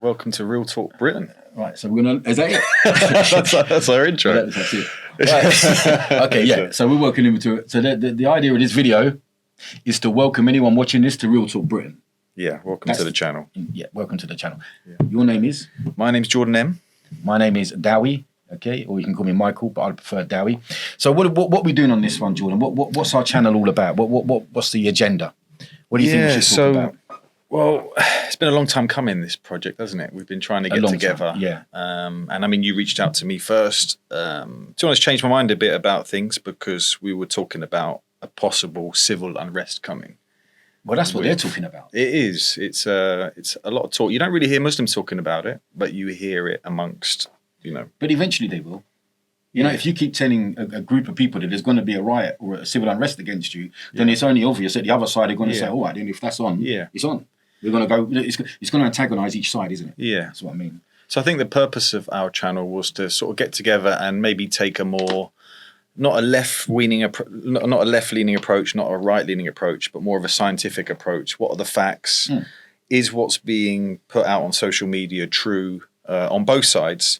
Welcome to Real Talk Britain. Right, so we're gonna. Is that it? that's our intro. That's it. Right. Okay, yeah. So we're welcoming him to it. So the idea of this video is to welcome anyone watching this to Real Talk Britain. Yeah, welcome to the channel. Yeah, welcome to the channel. Yeah. Your name is? My name's Jordan M. My name is Dowie. Okay, or you can call me Michael, but I prefer Dowie. So what are we doing on this one, Jordan? What's our channel all about? What's the agenda? What do you think we should talk about? Well, it's been a long time coming, this project, hasn't it? We've been trying to get together. Yeah. And I mean, you reached out to me first. To be honest, changed my mind a bit about things because we were talking about a possible civil unrest coming. Well, that's what they're talking about. It is. It's a lot of talk. You don't really hear Muslims talking about it, but you hear it amongst, But eventually they will. You know, if you keep telling a group of people that there's going to be a riot or a civil unrest against you, then it's only obvious that the other side are going to say, all right, then if that's on, it's on. We're going to go, it's going to antagonise each side, isn't it? Yeah. That's what I mean. So I think the purpose of our channel was to sort of get together and maybe take a more, not a left-leaning approach, not a right-leaning approach, but more of a scientific approach. What are the facts? Is what's being put out on social media true? On both sides,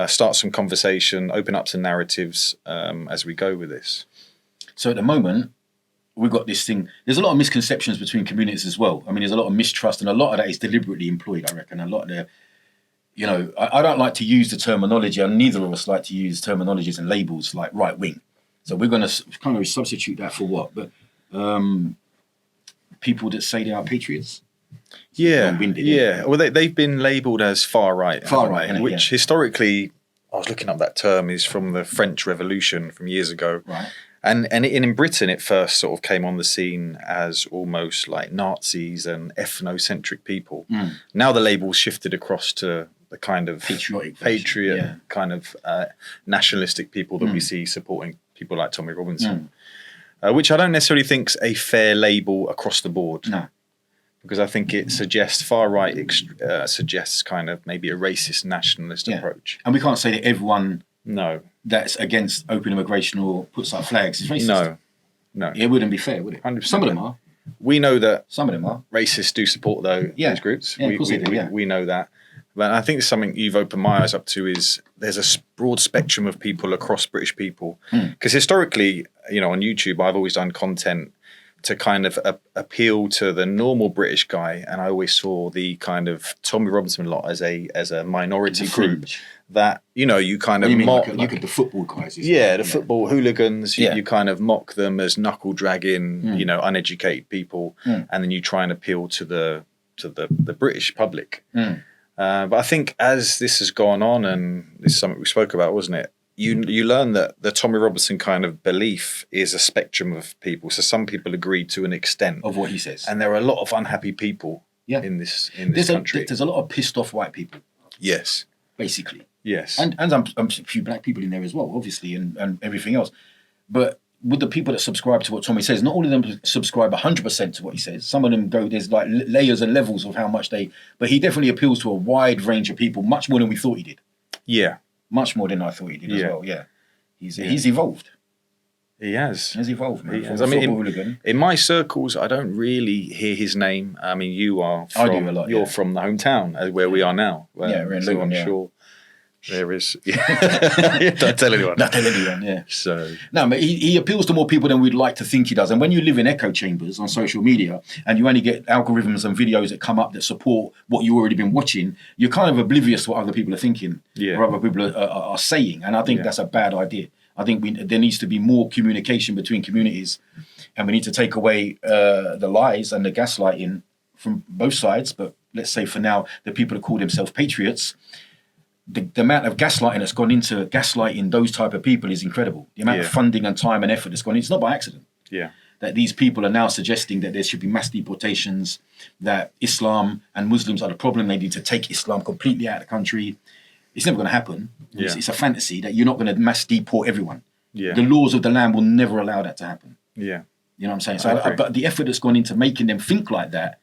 start some conversation, open up some narratives as we go with this. So at the moment, we've got this thing. There's a lot of misconceptions between communities as well. I mean, there's a lot of mistrust, and a lot of that is deliberately employed, I reckon. A lot of the, I don't like to use the terminology, and neither of us like to use terminologies and labels like right wing. So we're going to kind of substitute that for what? But people that say they are patriots. Yeah. Well, they've been labelled as far right, which historically, I was looking up that term, is from the French Revolution from years ago. Right. And in Britain, it first sort of came on the scene as almost like Nazis and ethnocentric people. Now the label's shifted across to the kind of kind of nationalistic people that we see supporting people like Tommy Robinson, which I don't necessarily think's a fair label across the board. No. Because I think it suggests far right, suggests kind of maybe a racist nationalist approach. And we can't say that everyone that's against open immigration or puts up flags is racist. No. It wouldn't be fair, would it? 100%. Some of them are. We know that some of them are. Racists do support those groups. Yeah, of course they do, we know that. But I think something you've opened my eyes up to is there's a broad spectrum of people across British people. Because historically, on YouTube, I've always done content to kind of appeal to the normal British guy, and I always saw the kind of Tommy Robinson lot as a minority group that you kind of mock. Like the football guys. The football hooligans. You kind of mock them as knuckle dragging, uneducated people, and then you try and appeal to the British public. But I think as this has gone on, and this is something we spoke about, wasn't it? You learn that the Tommy Robinson kind of belief is a spectrum of people. So some people agree to an extent of what he says, and there are a lot of unhappy people in this country. There's a lot of pissed off white people. Yes, basically. Yes, and I'm a few black people in there as well, obviously, and everything else. But with the people that subscribe to what Tommy says, not all of them subscribe 100% to what he says. Some of them go, there's like layers and levels of how much but he definitely appeals to a wide range of people, much more than we thought he did. Yeah. Much more than I thought he did as well. Yeah, he's evolved. He has. He's evolved, man. He has. I mean, in my circles, I don't really hear his name. I mean, you are. I do a lot. You're from the hometown where we are now. We're in Luton. I'm sure there is. Don't tell anyone. Don't tell anyone. Yeah. So no, but he appeals to more people than we'd like to think he does. And when you live in echo chambers on social media and you only get algorithms and videos that come up that support what you've already been watching, you're kind of oblivious to what other people are thinking or other people are saying. And I think that's a bad idea. I think there needs to be more communication between communities, and we need to take away the lies and the gaslighting from both sides. But let's say for now, the people that call themselves patriots, the amount of gaslighting that's gone into gaslighting those type of people is incredible. The amount of funding and time and effort that's gone in, it's not by accident. Yeah. That these people are now suggesting that there should be mass deportations, that Islam and Muslims are the problem. They need to take Islam completely out of the country. It's never going to happen. Yeah. It's a fantasy that you're not going to mass deport everyone. Yeah. The laws of the land will never allow that to happen. Yeah. You know what I'm saying? But the effort that's gone into making them think like that,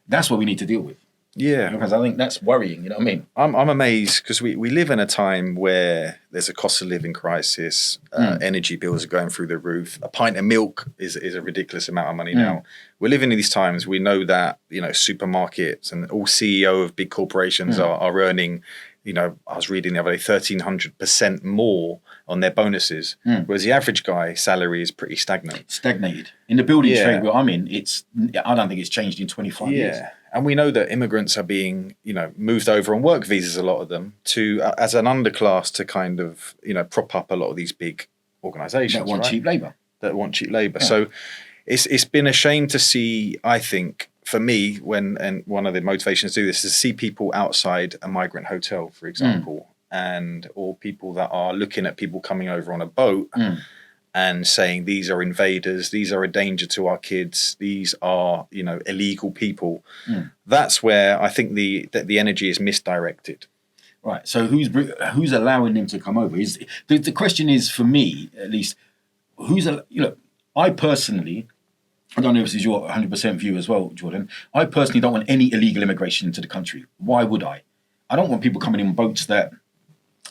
that's what we need to deal with. Yeah. Because I think that's worrying, you know what I mean? I'm amazed because we live in a time where there's a cost of living crisis, energy bills are going through the roof. A pint of milk is a ridiculous amount of money now. We're living in these times. We know that, you know, supermarkets and all CEO of big corporations are earning, you know, I was reading the other day, 1,300% more on their bonuses, whereas the average guy's salary is pretty stagnant. Stagnated. In the building trade where I'm in, I don't think it's changed in 25 years. Yeah. And we know that immigrants are being, you know, moved over on work visas, a lot of them, to as an underclass to kind of, you know, prop up a lot of these big organisations. That want cheap labour. That want cheap labour. Yeah. So it's been a shame to see, I think, for me, and one of the motivations to do this is to see people outside a migrant hotel, for example, or people that are looking at people coming over on a boat and saying these are invaders, these are a danger to our kids, these are, you know, illegal people. That's where I think the energy is misdirected. Right. So who's allowing them to come over? Is the question is, for me at least, I personally, I don't know if this is your 100% view as well, Jordan. I personally don't want any illegal immigration into the country. Why would I? I don't want people coming in boats that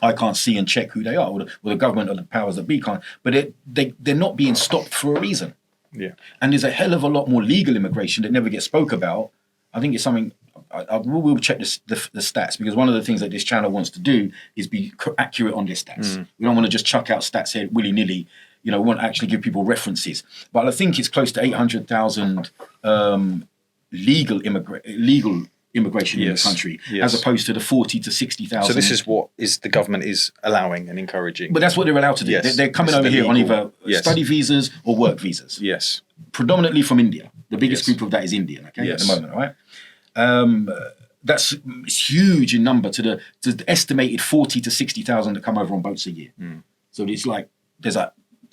I can't see and check who they are, or the government or the powers that be can't. But they're not being stopped for a reason. Yeah. And there's a hell of a lot more legal immigration that never gets spoke about. I think it's something, we'll check the stats, because one of the things that this channel wants to do is be accurate on their stats. We don't want to just chuck out stats here willy-nilly. You know, we want to actually give people references. But I think it's close to 800,000 legal immigration in the country, as opposed to the 40 to 60,000. So this is what the government is allowing and encouraging. But that's what they're allowed to do. Yes. They're coming over here on either study visas or work visas. Yes. Predominantly from India. The biggest group of that is Indian, okay, at the moment, all right? That's huge in number to the estimated 40 to 60,000 that come over on boats a year. So it's like there's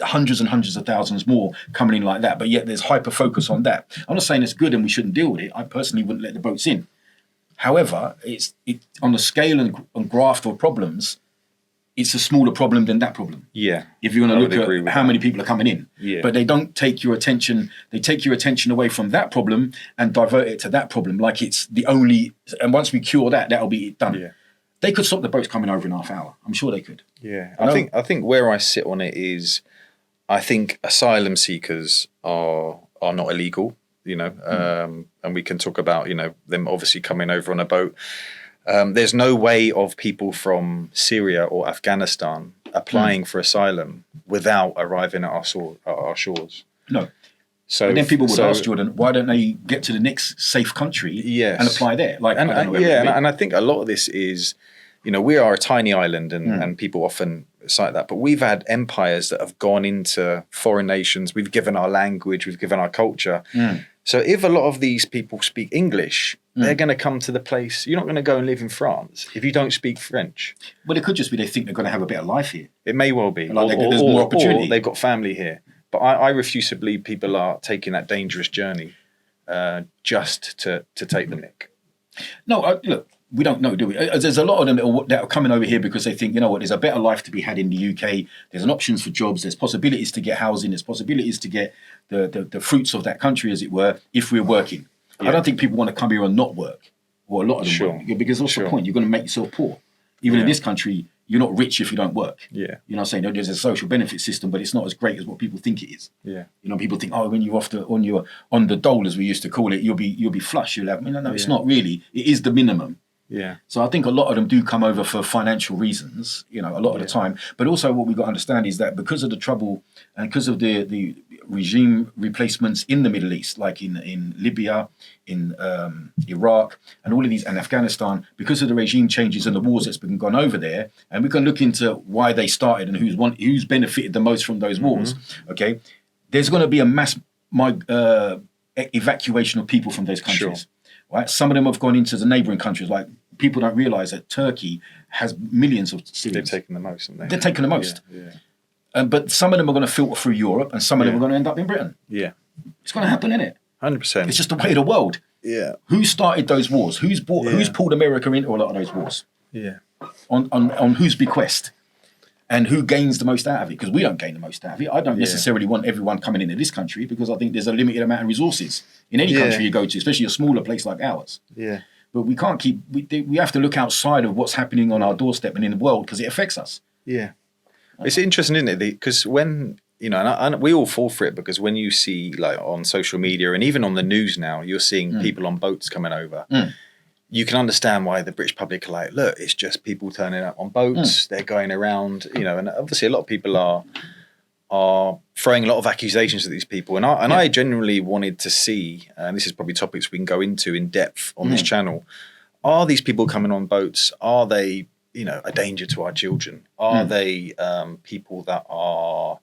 hundreds and hundreds of thousands more coming in like that, but yet there's hyper focus on that. I'm not saying it's good and we shouldn't deal with it. I personally wouldn't let the boats in. However, it's on the scale and graft of problems, it's a smaller problem than that problem. Yeah. If you're going to look at how many people are coming in. Yeah. But they don't take your attention, they take your attention away from that problem and divert it to that problem like it's the only, and once we cure that, that'll be done. Yeah. They could stop the boats coming over in half hour. I'm sure they could. Yeah. I think where I sit on it is, I think asylum seekers are not illegal, you know, and we can talk about, you know, them obviously coming over on a boat. There's no way of people from Syria or Afghanistan applying for asylum without arriving at our shores. No. So and then people would ask Jordan, why don't they get to the next safe country and apply there? And I think a lot of this is, you know, we are a tiny island and people often cite that, but we've had empires that have gone into foreign nations. We've given our language, we've given our culture. So if a lot of these people speak English, they're going to come to the place. You're not going to go and live in France if you don't speak French. Well, it could just be they think they're going to have a better life here. It may well be. Like there's more opportunity. Or they've got family here. But I refuse to believe people are taking that dangerous journey just to take the mick. No, look, we don't know, do we? There's a lot of them that are coming over here because they think, you know what, there's a better life to be had in the UK. There's an options for jobs. There's possibilities to get housing. There's possibilities to get the fruits of that country, as it were, if we're working. Yeah. I don't think people want to come here and not work, or a lot of them work, because what's the point? You're going to make yourself poor. Even in this country, you're not rich if you don't work. Yeah. You know what I'm saying? There's a social benefit system, but it's not as great as what people think it is. Yeah. You know, people think, oh, when you're on the dole, as we used to call it, you'll be flush. You'll have, no, it's not really. It is the minimum. Yeah. So I think a lot of them do come over for financial reasons, you know, a lot of the time. But also what we've got to understand is that because of the trouble and because of the regime replacements in the Middle East, like in Libya, in Iraq, and all of these, and Afghanistan, because of the regime changes and the wars that's been gone over there, and we can look into why they started and who's benefited the most from those wars, okay, there's going to be a mass evacuation of people from those countries. Sure. Right? Some of them have gone into the neighbouring countries. Like, people don't realise that Turkey has millions of Syrians. They've taken the most, haven't they? They're taking the most. Yeah. But some of them are going to filter through Europe, and some of them are going to end up in Britain. Yeah. It's going to happen, isn't it? 100%. It's just the way of the world. Yeah. Who started those wars? Who's pulled America into a lot of those wars? Yeah. On whose bequest? And who gains the most out of it? Because we don't gain the most out of it. I don't necessarily want everyone coming into this country, because I think there's a limited amount of resources in any country you go to, especially a smaller place like ours. Yeah. But we can't keep. We have to look outside of what's happening on our doorstep and in the world because it affects us. Yeah, it's interesting, isn't it? Because when and we all fall for it, because when you see like on social media and even on the news now, you're seeing people on boats coming over. You can understand why the British public are like, look, it's just people turning up on boats. They're going around, and obviously a lot of people are throwing a lot of accusations at these people. And I genuinely wanted to see, and this is probably topics we can go into in depth on this channel, are these people coming on boats, are they, a danger to our children? Are they people that are,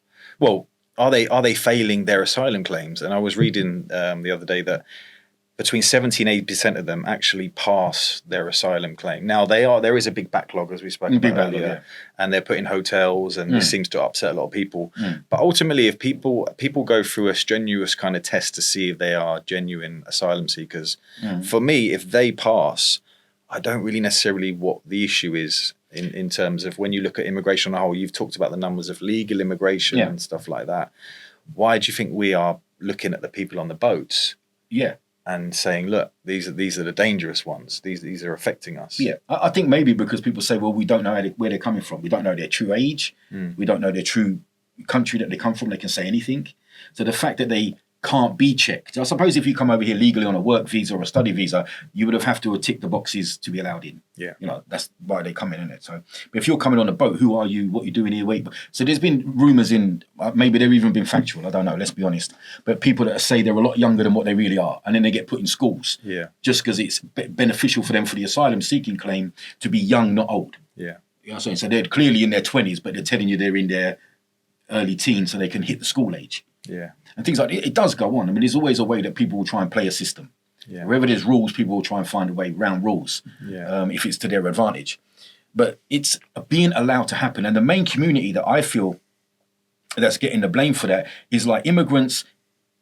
are they failing their asylum claims? And I was reading the other day that between 70 and 80% of them actually pass their asylum claim. Now there is a big backlog, as we spoke about earlier, and they're put in hotels, and this seems to upset a lot of people. But ultimately, if people go through a strenuous kind of test to see if they are genuine asylum seekers, for me, if they pass, I don't really necessarily what the issue is in terms of when you look at immigration on the whole. You've talked about the numbers of legal immigration and stuff like that. Why do you think we are looking at the people on the boats? Yeah. And saying, look, these are the dangerous ones. These are affecting us. Yeah, I think maybe because people say, well, we don't know where they're coming from. We don't know their true age. We don't know their true country that they come from. They can say anything. So the fact that they can't be checked. I suppose if you come over here legally on a work visa or a study visa, you would have to tick the boxes to be allowed in. Yeah. That's why they come in it. So but if you're coming on a boat, who are you? What are you doing here? Wait. So there's been rumours maybe they've even been factual. I don't know. Let's be honest. But people that say they're a lot younger than what they really are. And then they get put in schools. Yeah. Just because it's beneficial for them for the asylum seeking claim to be young, not old. Yeah. You know what I'm saying? So they're clearly in their 20s, but they're telling you they're in their early teens so they can hit the school age. Yeah. And things like that. It does go on. I mean, there's always a way that people will try and play a system. Yeah. Wherever there's rules, people will try and find a way around rules, if it's to their advantage. But it's being allowed to happen. And the main community that I feel that's getting the blame for that is like immigrants,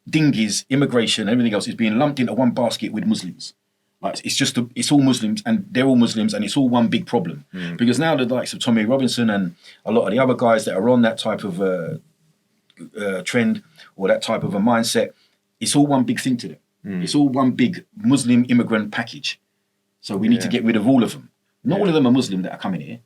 dinghies, immigration, everything else is being lumped into one basket with Muslims. Like it's all Muslims, and they're all Muslims, and it's all one big problem. Because now the likes of Tommy Robinson and a lot of the other guys that are on that type of trend or that type of a mindset, it's all one big thing to them. It's all one big Muslim immigrant package. So we need to get rid of all of them. Not all of them are Muslim that are coming here.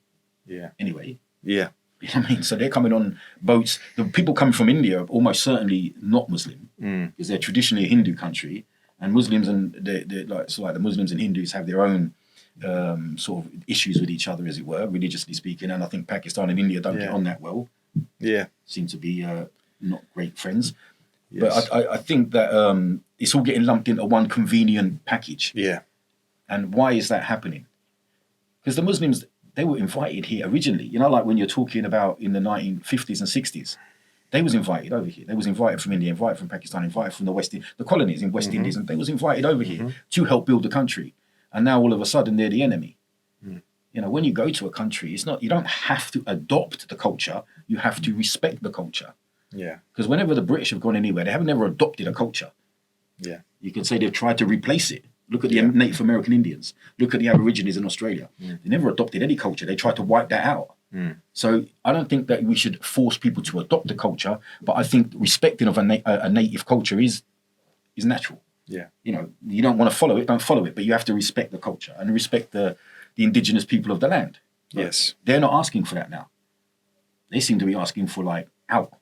Yeah. Anyway. Yeah. You know what I mean? So they're coming on boats. The people coming from India are almost certainly not Muslim because they're traditionally a Hindu country, and Muslims and the Muslims and Hindus have their own sort of issues with each other, as it were, religiously speaking. And I think Pakistan and India don't get on that well. Yeah. Seem to be not great friends. Yes. But I think that it's all getting lumped into one convenient package. Yeah. And why is that happening? Because the Muslims, they were invited here originally. Like when you're talking about in the 1950s and 60s, they was invited over here. They was invited from India, invited from Pakistan, invited from the colonies in West Indies, and they was invited over here to help build the country. And now all of a sudden they're the enemy. When you go to a country, you don't have to adopt the culture. You have to respect the culture. Yeah. Because whenever the British have gone anywhere, they have never adopted a culture. Yeah. You can say they've tried to replace it. Look at the Native American Indians. Look at the Aborigines in Australia. They never adopted any culture. They tried to wipe that out. So I don't think that we should force people to adopt a culture, but I think respecting of a native culture is natural. Yeah. You don't want to follow it, don't follow it, but you have to respect the culture and respect the indigenous people of the land. Yes. They're not asking for that now. They seem to be asking for out.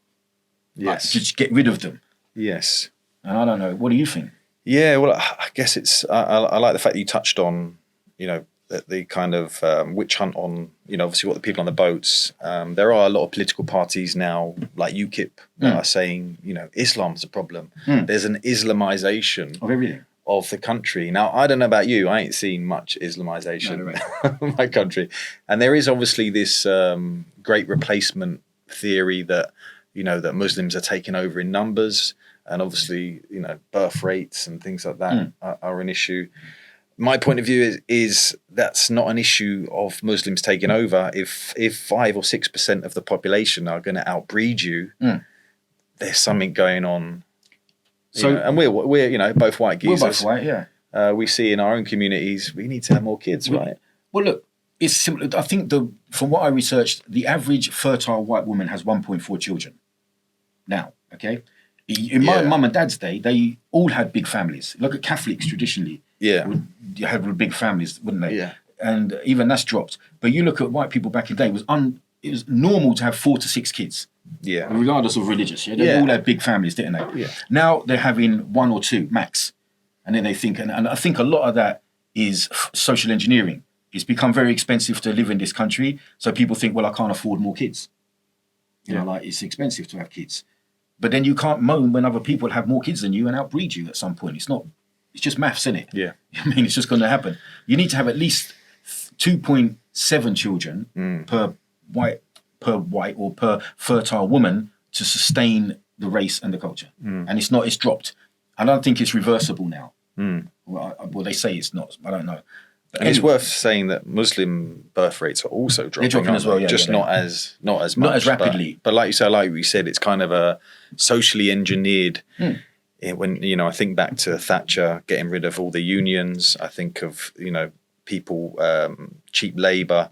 Yes. Just get rid of them. Yes. And I don't know. What do you think? Yeah, well, I guess it's. I like the fact that you touched on, the kind of witch hunt on, obviously what the people on the boats. There are a lot of political parties now, like UKIP, that are saying, Islam's a problem. There's an Islamization of everything of the country. Now, I don't know about you. I ain't seen much Islamization of my country, and there is obviously this great replacement theory that. That Muslims are taking over in numbers, and obviously, birth rates and things like that are an issue. My point of view is that's not an issue of Muslims taking over. If 5 or 6% of the population are going to outbreed you, there's something going on. So, and we're both white geezers. We're both white, yeah. We see in our own communities we need to have more kids, right? Well, look. It's simple. I think from what I researched, the average fertile white woman has 1.4 children. Now, okay, In my Yeah. mum and dad's day, they all had big families. Look at Catholics traditionally. Yeah. You had big families, wouldn't they? Yeah. And even that's dropped. But you look at white people back in the day, it was normal to have 4 to 6 kids, Yeah. regardless of religious. Yeah? They Yeah. all had big families, didn't they? Yeah. Now they're having 1 or 2 max. And then they think, and I think a lot of that is social engineering. It's become very expensive to live in this country. So people think, well, I can't afford more kids. You know, like it's expensive to have kids. But then you can't moan when other people have more kids than you and outbreed you at some point. It's just maths, isn't it? Yeah. I mean, it's just going to happen. You need to have at least 2.7 children per white or per fertile woman to sustain the race and the culture. And it's dropped. I don't think it's reversible now. Well, they say it's not. I don't know. But And it's anyway, worth saying that Muslim birth rates are also dropping. dropping aren't as well, they? yeah, Just yeah, not as much, Not as rapidly. But like we said, it's kind of a socially engineered. When I think back to Thatcher getting rid of all the unions, I think of people, cheap labour.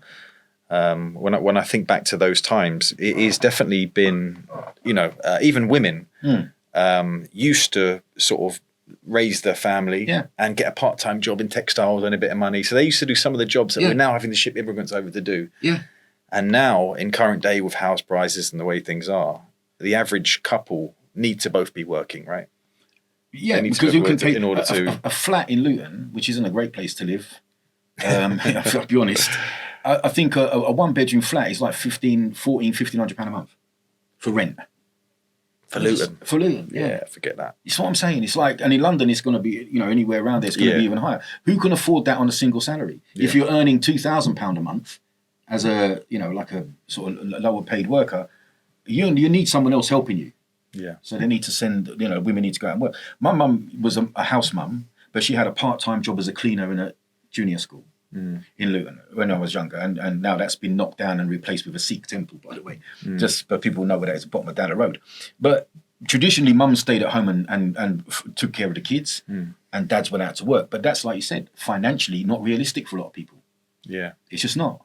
When I think back to those times, it is definitely been even women used to sort of raise their family and get a part-time job in textiles and a bit of money. So they used to do some of the jobs that we're now having to ship immigrants over to do. Yeah. And now, in current day with house prices and the way things are, the average couple need to both be working, right? Yeah, They need to because you work can take in order to. a flat in Luton, which isn't a great place to live. I'll be honest. I think a 1-bedroom flat is like £1,500 a month for rent. For Luton. For Luton, Yeah, forget that. It's what I'm saying. It's like, and in London, it's going to be, anywhere around there, it's going to be even higher. Who can afford that on a single salary? If you're earning £2,000 a month as a, like a sort of lower paid worker, you need someone else helping you. Yeah. So they need to send, women need to go out and work. My mum was a house mum, but she had a part-time job as a cleaner in a junior school in Luton when I was younger. And now that's been knocked down and replaced with a Sikh temple, by the way. Just but people know where that is, bottom of down the road. But traditionally, mums stayed at home and took care of the kids and dads went out to work. But that's, like you said, financially not realistic for a lot of people. Yeah. It's just not.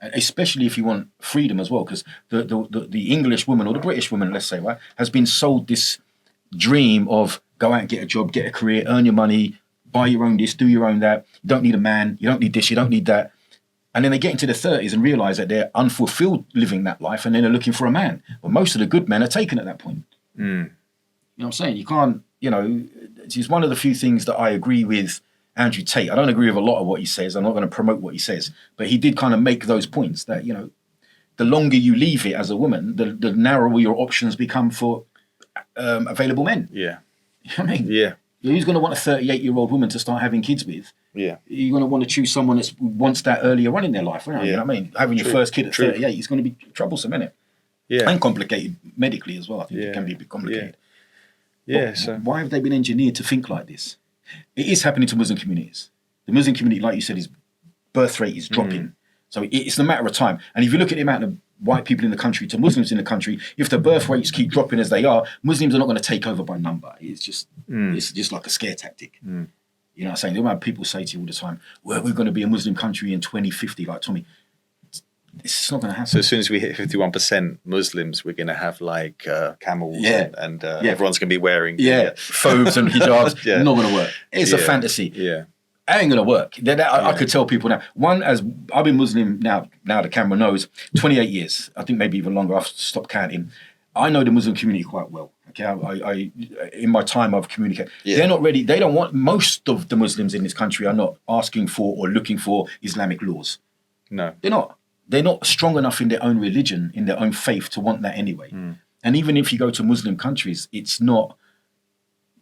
Especially if you want freedom as well, because the English woman or the British woman, let's say, right, has been sold this dream of go out and get a job, get a career, earn your money, buy your own this, do your own that. You don't need a man, you don't need this, you don't need that. And then they get into their 30s and realise that they're unfulfilled living that life, and then they're looking for a man. But most of the good men are taken at that point. You know what I'm saying? You can't, it's one of the few things that I agree with Andrew Tate. I don't agree with a lot of what he says. I'm not going to promote what he says. But he did kind of make those points that, the longer you leave it as a woman, the narrower your options become for available men. Yeah. You know what I mean? Yeah. Who's going to want a 38-year-old woman to start having kids with? Yeah. You're going to want to choose someone that wants that earlier on in their life, right? You know what I mean? Having your first kid at 38 is going to be troublesome, isn't it? Yeah. And complicated medically as well. I think it can be a bit complicated. Yeah. So why have they been engineered to think like this? It is happening to Muslim communities. The Muslim community, like you said, his birth rate is dropping. So it's a matter of time. And if you look at the amount of white people in the country to Muslims in the country, if the birth rates keep dropping as they are, Muslims are not going to take over by number. It's just like a scare tactic. You know what I'm saying? The amount of people say to you all the time, well, we're going to be a Muslim country in 2050, like Tommy. It's not going to happen. So as soon as we hit 51% Muslims, we're going to have like camels and everyone's going to be wearing phobes and hijabs. Not going to work. It's a fantasy. Yeah. It ain't going to work. I could tell people now. One, as I've been Muslim now the camera knows, 28 years. I think maybe even longer. I've stopped counting. I know the Muslim community quite well. Okay, I in my time I've communicated. They're not ready. They don't want, most of the Muslims in this country are not asking for or looking for Islamic laws. No. They're not. They're not strong enough in their own religion, in their own faith to want that anyway. And even if you go to Muslim countries, it's not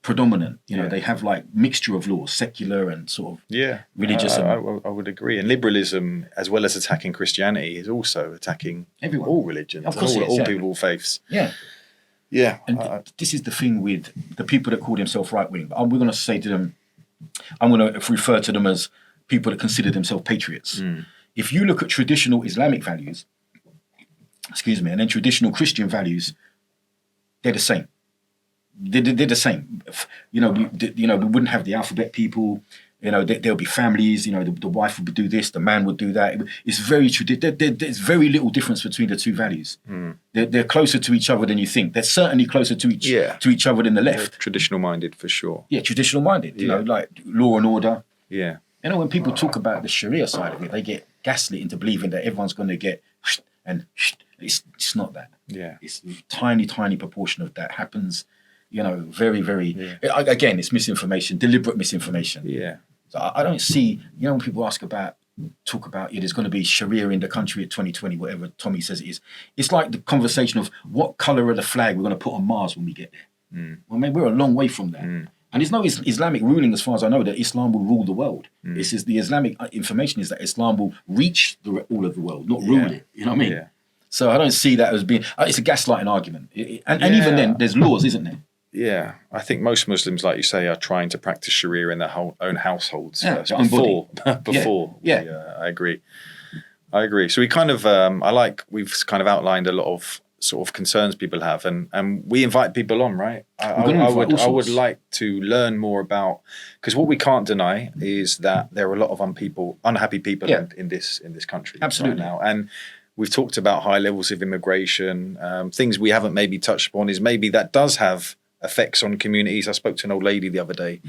predominant. They have like mixture of laws, secular and sort of religious. I would agree. And liberalism, as well as attacking Christianity, is also attacking everyone, all religions, of course, all people, all faiths. Yeah. Yeah. And this is the thing with the people that call themselves right-wing. We're going to say to them, I'm going to refer to them as people that consider themselves patriots. If you look at traditional Islamic values, and then traditional Christian values, they're the same. They're the same. We wouldn't have the alphabet people. You know, there'll be families. You know, the wife would do this, the man would do that. It's very there's very little difference between the two values. They're closer to each other than you think. They're certainly closer to each other than the left. Traditional minded for sure. Yeah, traditional minded. You know, like law and order. Yeah. You know, when people talk about the Sharia side of it, they get gaslit into believing that everyone's going to get and it's not that. Yeah. It's a tiny proportion of that happens. You know, very. Again, it's misinformation, deliberate misinformation. Yeah. So I don't see. You know, when people talk about there's going to be Sharia in the country at 2020, whatever Tommy says it is. It's like the conversation of what color of the flag we're going to put on Mars when we get there. Well, man, we're a long way from that. And there's no Islamic ruling, as far as I know, that Islam will rule the world. This is the Islamic information is that Islam will reach all of the world, not rule it. You know what I mean? Yeah. So I don't see that as being. It's a gaslighting argument, and even then, there's laws, isn't there? Yeah, I think most Muslims, like you say, are trying to practice Sharia in their own households first, their own body. before. Yeah. I agree. So we kind of, we've kind of outlined a lot of sort of concerns people have, and we invite people on, right? I would like to learn more about, because what we can't deny is that there are a lot of unhappy people in this country Absolutely. right now, and we've talked about high levels of immigration. Things we haven't maybe touched upon is maybe that does have effects on communities. I spoke to an old lady the other day,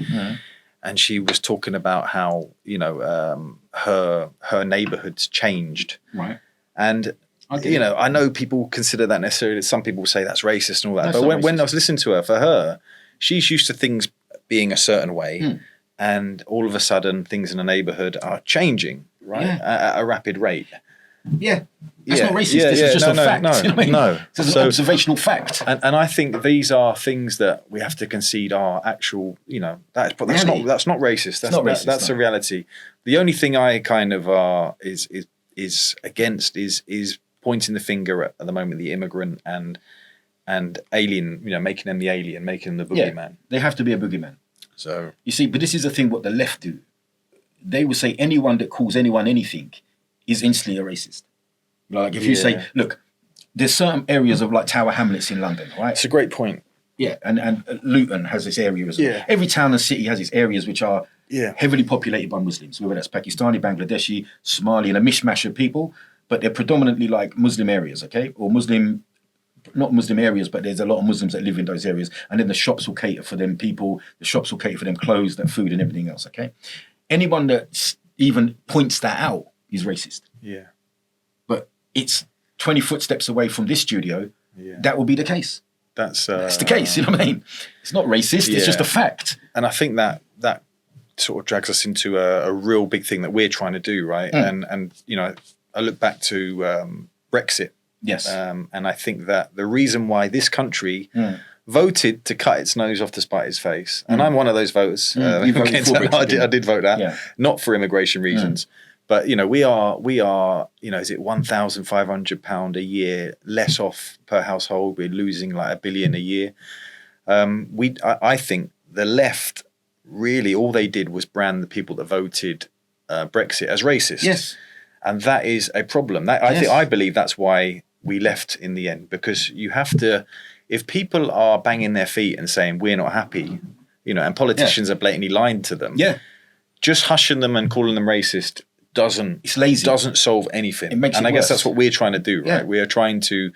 and she was talking about how, you know, her neighborhood's changed. Right. And, you know, I know people consider that necessarily, some people say that's racist and all that. That's But when I was listening to her, for her, she's used to things being a certain way. And all of a sudden, things in the neighborhood are changing, right? At a rapid rate. Yeah. That's not racist. This is just a fact. No, you know what I mean? no. It's an observational fact. And I think these are things that we have to concede are actual, you know, that's not racist. That's not racist, that's no. a reality. The only thing I kind of is against is pointing the finger at the moment the immigrant and alien, you know, making them the alien, making them the boogeyman. They have to be a boogeyman. So you see, but this is the thing what the left do. They will say anyone that calls anyone anything is instantly a racist. Like if you say, look, there's certain areas of like Tower Hamlets in London, right? it's a great point. Yeah, and Luton has this area as well. Yeah. Every town and city has its areas which are heavily populated by Muslims, whether that's Pakistani, Bangladeshi, Somali, and a mishmash of people, but they're predominantly like Muslim areas, okay? Or not Muslim areas, but there's a lot of Muslims that live in those areas, and then the shops will cater for them people, the shops will cater for them clothes, that food and everything else, okay? Anyone that even points that out is racist. Yeah. But it's 20 footsteps away from this studio, that will be the case. That's the case, you know what I mean? It's not racist, it's just a fact. And I think that sort of drags us into a real big thing that we're trying to do, right? And you know, I look back to Brexit. Yes. And I think that the reason why this country voted to cut its nose off to spite its face, and I'm one of those voters. You voted for Brexit, I did vote that, not for immigration reasons. But, you know, we are, you know, is it £1,500 a year less off per household? We're losing like $1 billion a year. I think the left really, all they did was brand the people that voted Brexit as racist. Yes. And that is a problem. I believe that's why we left in the end, because you have to, if people are banging their feet and saying we're not happy, you know, and politicians are blatantly lying to them, just hushing them and calling them racist it's lazy. Doesn't solve anything. It makes and it I guess worse. that's what we're trying to do, right? We are trying to,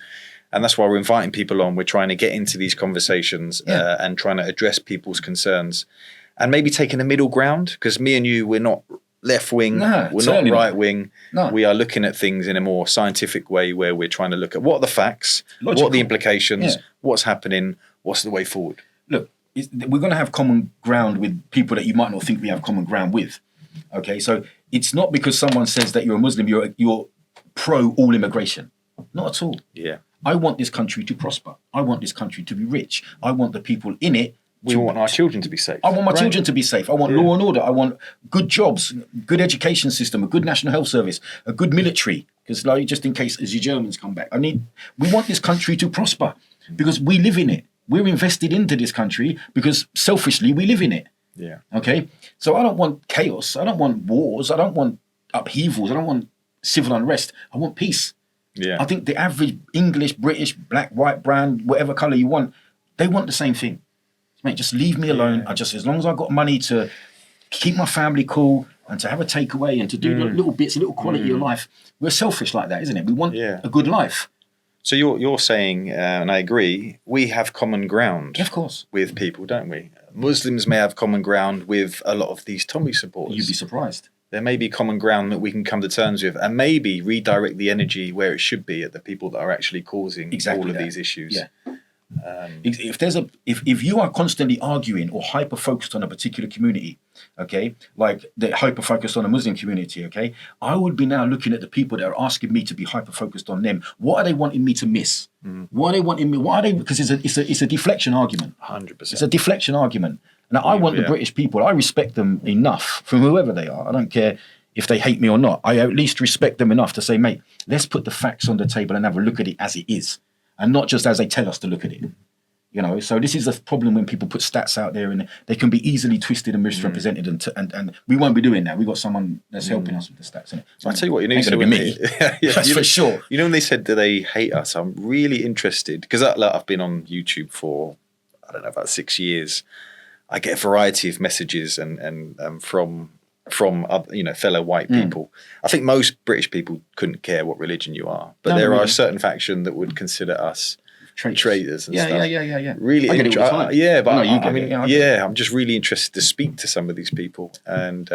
and that's why we're inviting people on. We're trying to get into these conversations and trying to address people's concerns, and maybe taking a middle ground, because me and you, we're not left wing, we're not right wing. No. We are looking at things in a more scientific way, where we're trying to look at what are the facts, what are the implications, what's happening, what's the way forward. Look, we're going to have common ground with people that you might not think we have common ground with. Okay, so it's not because someone says that you're a Muslim, you're pro all immigration. Not at all. Yeah. I want this country to prosper. I want this country to be rich. I want the people in it. We want our children to be safe. I want my children to be safe. I want law and order. I want good jobs, good education system, a good national health service, a good military. Because like, just in case as your Germans come back, we want this country to prosper because we live in it. We're invested into this country because selfishly we live in it. Yeah. Okay. So I don't want chaos. I don't want wars. I don't want upheavals. I don't want civil unrest. I want peace. Yeah. I think the average English, British, black, white, brown, whatever color you want, they want the same thing. Mate, just leave me alone. As long as I've got money to keep my family cool and to have a takeaway and to do the little bits, a little quality of life. We're selfish like that, isn't it? We want a good life. So you're saying, and I agree, we have common ground Yeah, of course. with people, don't we? Muslims may have common ground with a lot of these Tommy supporters. You'd be surprised. There may be common ground that we can come to terms with and maybe redirect the energy where it should be at the people that are actually causing all of these issues. Yeah. If you are constantly arguing or hyper focused on a particular community, okay, like they're hyper focused on a Muslim community, okay, I would be now looking at the people that are asking me to be hyper focused on them. What are they wanting me to miss? What are they wanting me? What are they? Because it's a deflection argument. 100%. It's a deflection argument. Now I want the British people. I respect them enough from whoever they are. I don't care if they hate me or not. I at least respect them enough to say, mate, let's put the facts on the table and have a look at it as it is. And not just as they tell us to look at it, So this is the problem when people put stats out there and they can be easily twisted and misrepresented, and we won't be doing that. We've got someone that's helping us with the stats. So I tell you what, ain't gonna be me. That's for sure. You know, when they said, do they hate us? I'm really interested because I've been on YouTube for, I don't know, about 6 years. I get a variety of messages and from other, fellow white people. I think most British people couldn't care what religion you are, but there are a certain faction that would consider us traitors and stuff. Yeah. Really, I get it all the time. but I'm just really interested to speak to some of these people and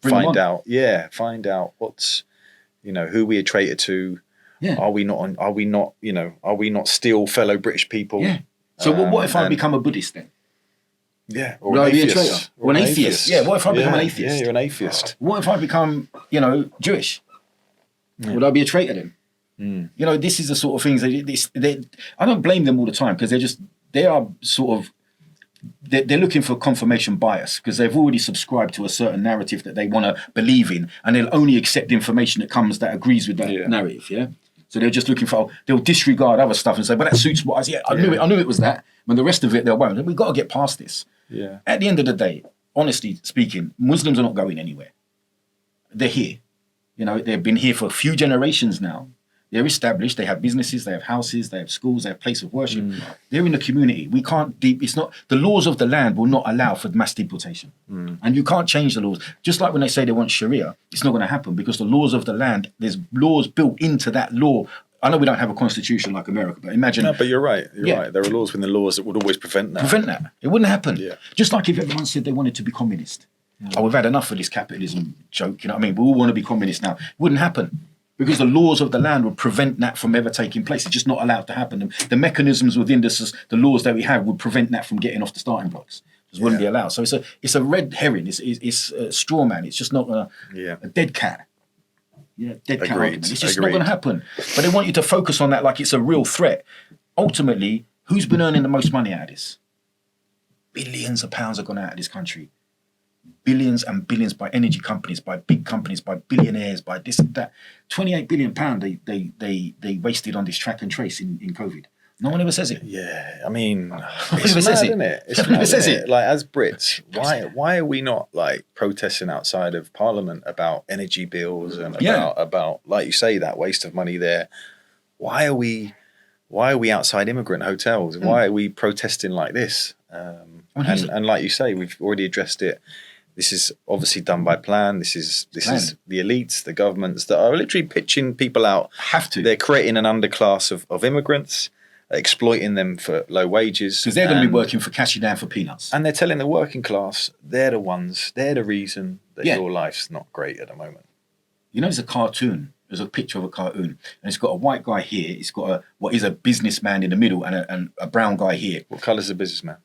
find out what's, who we are traitor to. Yeah. Are we not still fellow British people? Yeah. So what if I become a Buddhist then? Yeah, or would I be a traitor? Or an atheist? Yeah, what if I become an atheist? Yeah, you're an atheist. What if I become, Jewish? Yeah. Would I be a traitor then? This is the sort of things that I don't blame them all the time because they're looking for confirmation bias because they've already subscribed to a certain narrative that they want to believe in, and they'll only accept information that agrees with that narrative. Yeah. So they're just looking they'll disregard other stuff and say, "But that suits what I see." I knew it was that. When the rest of it, they won't. We've got to get past this. Yeah. At the end of the day, honestly speaking, Muslims are not going anywhere. They're here. They've been here for a few generations now. They're established. They have businesses. They have houses. They have schools. They have place of worship. They're in the community. We can't. It's not the laws of the land will not allow for mass deportation, and you can't change the laws. Just like when they say they want Sharia, it's not going to happen because the laws of the land. There's laws built into that law. I know we don't have a constitution like America, but imagine. No, but you're right. You're right. There are laws within the laws that would always prevent that. It wouldn't happen. Yeah. Just like if everyone said they wanted to be communist. Oh, we've had enough of this capitalism joke. You know what I mean? We all want to be communist now. It wouldn't happen because the laws of the land would prevent that from ever taking place. It's just not allowed to happen. The mechanisms within the laws that we have would prevent that from getting off the starting blocks. Just wouldn't be allowed. So it's a red herring. It's a straw man. It's just not a dead cat. Yeah, dead cat argument. It's just not going to happen. But they want you to focus on that like it's a real threat. Ultimately, who's been earning the most money out of this? Billions of pounds have gone out of this country. Billions and billions by energy companies, by big companies, by billionaires, by this and that. £28 billion they wasted on this track and trace in COVID. No one ever says it. Yeah, I mean, it's mad, isn't it? It's mad, isn't it? Like, as Brits, why are we not like protesting outside of Parliament about energy bills and about like you say that waste of money there? Why are we outside immigrant hotels? Why are we protesting like this? And like you say, we've already addressed it. This is obviously done by plan. This is the elites, the governments that are literally pitching people out. Have to. They're creating an underclass of immigrants, exploiting them for low wages. Because they're going to be working for cashing down for peanuts. And they're telling the working class they're the reason that your life's not great at the moment. There's a cartoon. There's a picture of a cartoon. And it's got a white guy here. It's got what is a businessman in the middle and a brown guy here. What colour's the businessman?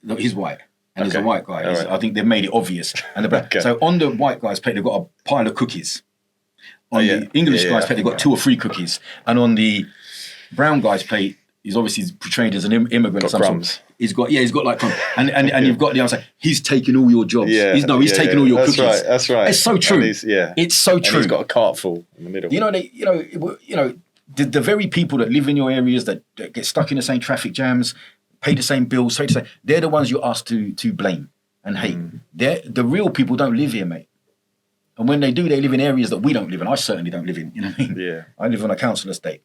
No, he's white. And there's a white guy. Right. I think they've made it obvious. And So on the white guy's plate, they've got a pile of cookies. On the English guy's plate, they've got 2 or 3 cookies. And on the brown guy's plate, he's obviously portrayed as an immigrant. Got crumbs. He's got like crumbs. And you've got the other side, he's taken all your jobs. Yeah, he's taken all your cookies. That's right. It's so true. It's so true. And he's got a cart full in the middle. The very people that live in your areas that get stuck in the same traffic jams, pay the same bills, they're the ones you're asked to blame and hate. The real people don't live here, mate. And when they do, they live in areas that we don't live in. I certainly don't live in. You know what I mean? Yeah. I live on a council estate.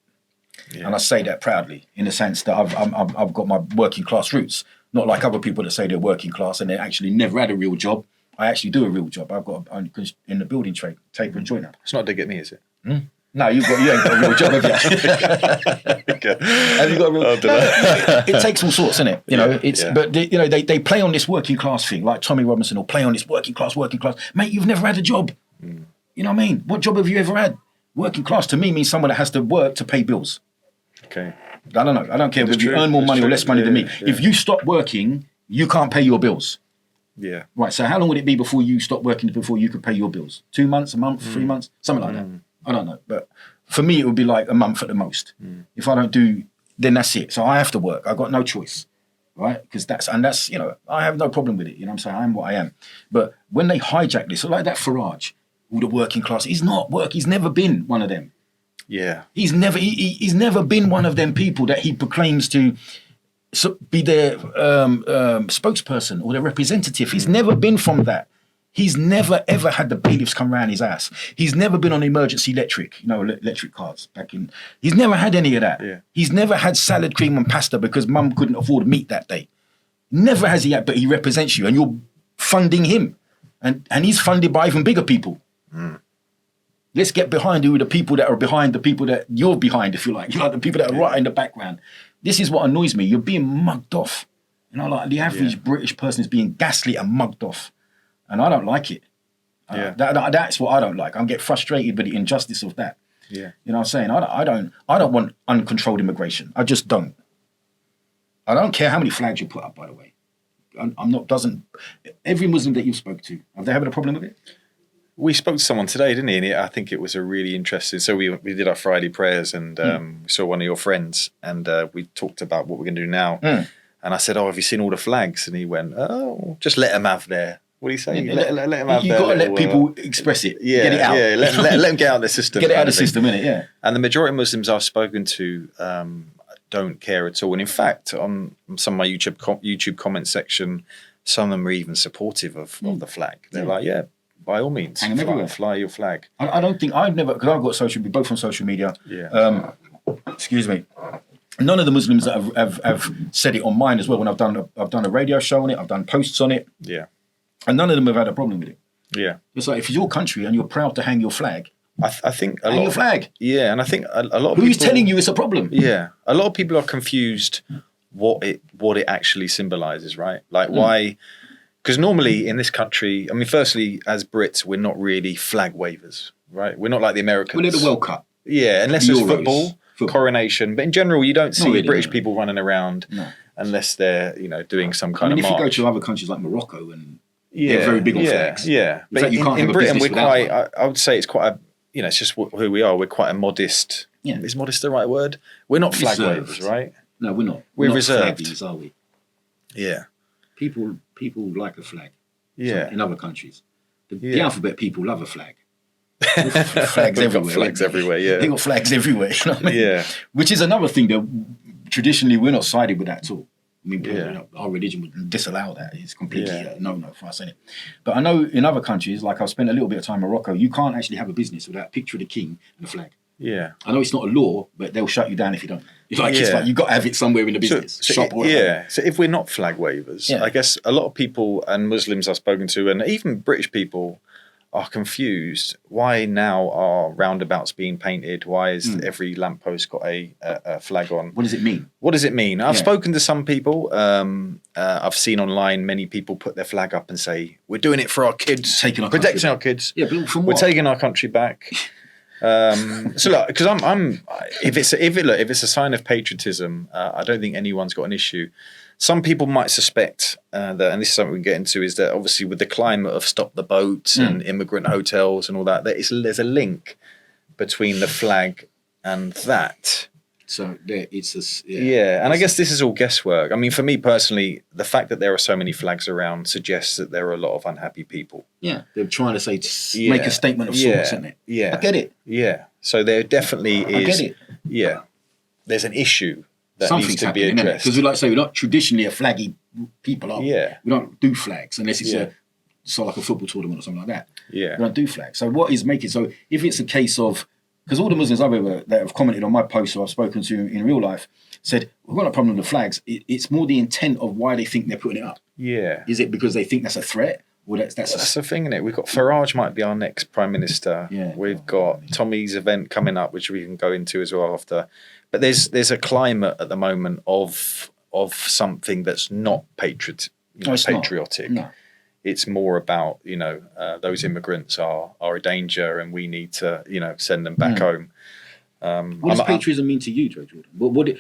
Yeah. And I say that proudly in the sense that I've got my working class roots, not like other people that say they're working class and they actually never had a real job I actually do a real job. I've got in the building trade, taper and joiner. It's not a dig at me, is it? No, you ain't got a real job, have you? Okay. Have you got a real? It takes all sorts, innit? You know, but they play on this working class thing, like Tommy Robinson will play on this working class. Mate, you've never had a job. You know what I mean? What job have you ever had? Working class to me means someone that has to work to pay bills. Okay. I don't know. I don't care whether you earn more money or less money than me. Yeah. If you stop working, you can't pay your bills. Yeah. Right. So how long would it be before you stop working before you could pay your bills? 2 months, a month, 3 months, something like that. I don't know. But for me, it would be like a month at the most. If I don't do, then that's it. So I have to work. I've got no choice. Right? Because that's, you know, I have no problem with it. You know what I'm saying? I am what I am. But when they hijack this, like that Farage, all the working class, he's not work. He's never been one of them. Yeah. He's never been one of them people that he proclaims to be their spokesperson or their representative. He's never been from that. He's never ever had the bailiffs come round his ass. He's never been on emergency electric, electric cars back in. He's never had any of that. Yeah. He's never had salad, cream and pasta because mum couldn't afford meat that day. Never has he had, but he represents you and you're funding him. And he's funded by even bigger people. Let's get behind who are the people that are behind the people that you're behind, if you like. The people that are right in the background. This is what annoys me. You're being mugged off. Like the average British person is being gaslit and mugged off. And I don't like it. That's what I don't like. I get frustrated with the injustice of that. Yeah. You know what I'm saying? I don't want uncontrolled immigration. I just don't. I don't care how many flags you put up, by the way. Every Muslim that you've spoke to, have they had a problem with it? We spoke to someone today, didn't he? And I think it was a really interesting. So we did our Friday prayers, and we saw one of your friends, and we talked about what we're going to do now. And I said, "Oh, have you seen all the flags?" And he went, "Oh, just let them have their." What do you say? Let them have You've got to let people express it. Yeah, get it out. Yeah, let them get out of the system. Get it out of the system, innit? Yeah. And the majority of Muslims I've spoken to don't care at all. And in fact, on some of my YouTube comment section, some of them are even supportive of the flag. They're like, "Yeah, by all means, fly your flag." I don't think because I've got both on social media. Yeah. Excuse me. None of the Muslims that have said it on mine as well. When I've done a radio show on it, I've done posts on it. Yeah. And none of them have had a problem with it. Yeah. It's like if it's your country and you're proud to hang your flag, I think hang your flag. Yeah, and I think a lot of Who's people, telling you it's a problem? Yeah, a lot of people are confused what it actually symbolises, right? Like why? Because normally in this country, I mean, firstly, as Brits, we're not really flag wavers, right? We're not like the Americans. We're at the World Cup. Yeah, unless it's football, coronation. But in general, you don't see British people running around unless they're doing some kind of march. If you go to other countries like Morocco and they're very big on flags. Yeah, but in Britain, we're quite. I would say it's quite a. It's just who we are. We're quite a modest. Yeah. Is modest the right word? We're not flag wavers, right? No, we're not. We're not reserved, flaggies, are we? Yeah. People like a flag. Yeah. In other countries, the alphabet people love a flag. Flags everywhere. Flags everywhere. Yeah. They got flags everywhere. You know what I mean? Yeah. Which is another thing that traditionally we're not sided with that at all. I mean, our religion would disallow that. It's completely no for us, isn't it? But I know in other countries, like I've spent a little bit of time in Morocco, you can't actually have a business without a picture of the king and a flag. Yeah. I know it's not a law, but they'll shut you down if you don't. It's like you've got to have it somewhere in the business. Shop or whatever. So if we're not flag wavers, I guess a lot of people and Muslims I've spoken to, and even British people, are confused. Why now are roundabouts being painted? Why is every lamppost got a flag on? What does it mean? What does it mean? I've spoken to some people. I've seen online many people put their flag up and say, "We're doing it for our kids, protecting our kids. Yeah, but from what? We're taking our country back." So look, because if it's a sign of patriotism, I don't think anyone's got an issue. Some people might suspect that, and this is something we can get into, is that obviously with the climate of Stop the Boats and immigrant hotels and all that, there's a link between the flag and that. So it's and I guess this is all guesswork. I mean, for me personally, the fact that there are so many flags around suggests that there are a lot of unhappy people. Yeah, they're trying to say make a statement of sorts, isn't it? Yeah, I get it. Yeah, so there definitely is. I get it. Yeah, there's an issue that Something's needs to be addressed. Because we like to say we're not traditionally a flaggy people, are we? Yeah, we don't do flags unless it's like a football tournament or something like that. Yeah, we don't do flags. So what is making so if it's a case of because all the Muslims that have commented on my posts or I've spoken to in real life said, we've got a problem with the flags. It's more the intent of why they think they're putting it up. Yeah. Is it because they think that's a threat? Well, that's That's the thing, isn't it? We've got Farage might be our next Prime Minister. Yeah. We've got Tommy's event coming up, which we can go into as well after. But there's a climate at the moment of something that's not patriotic. No. It's more about, those immigrants are a danger and we need to, send them back home. What does patriotism mean to you, Joe Jordan?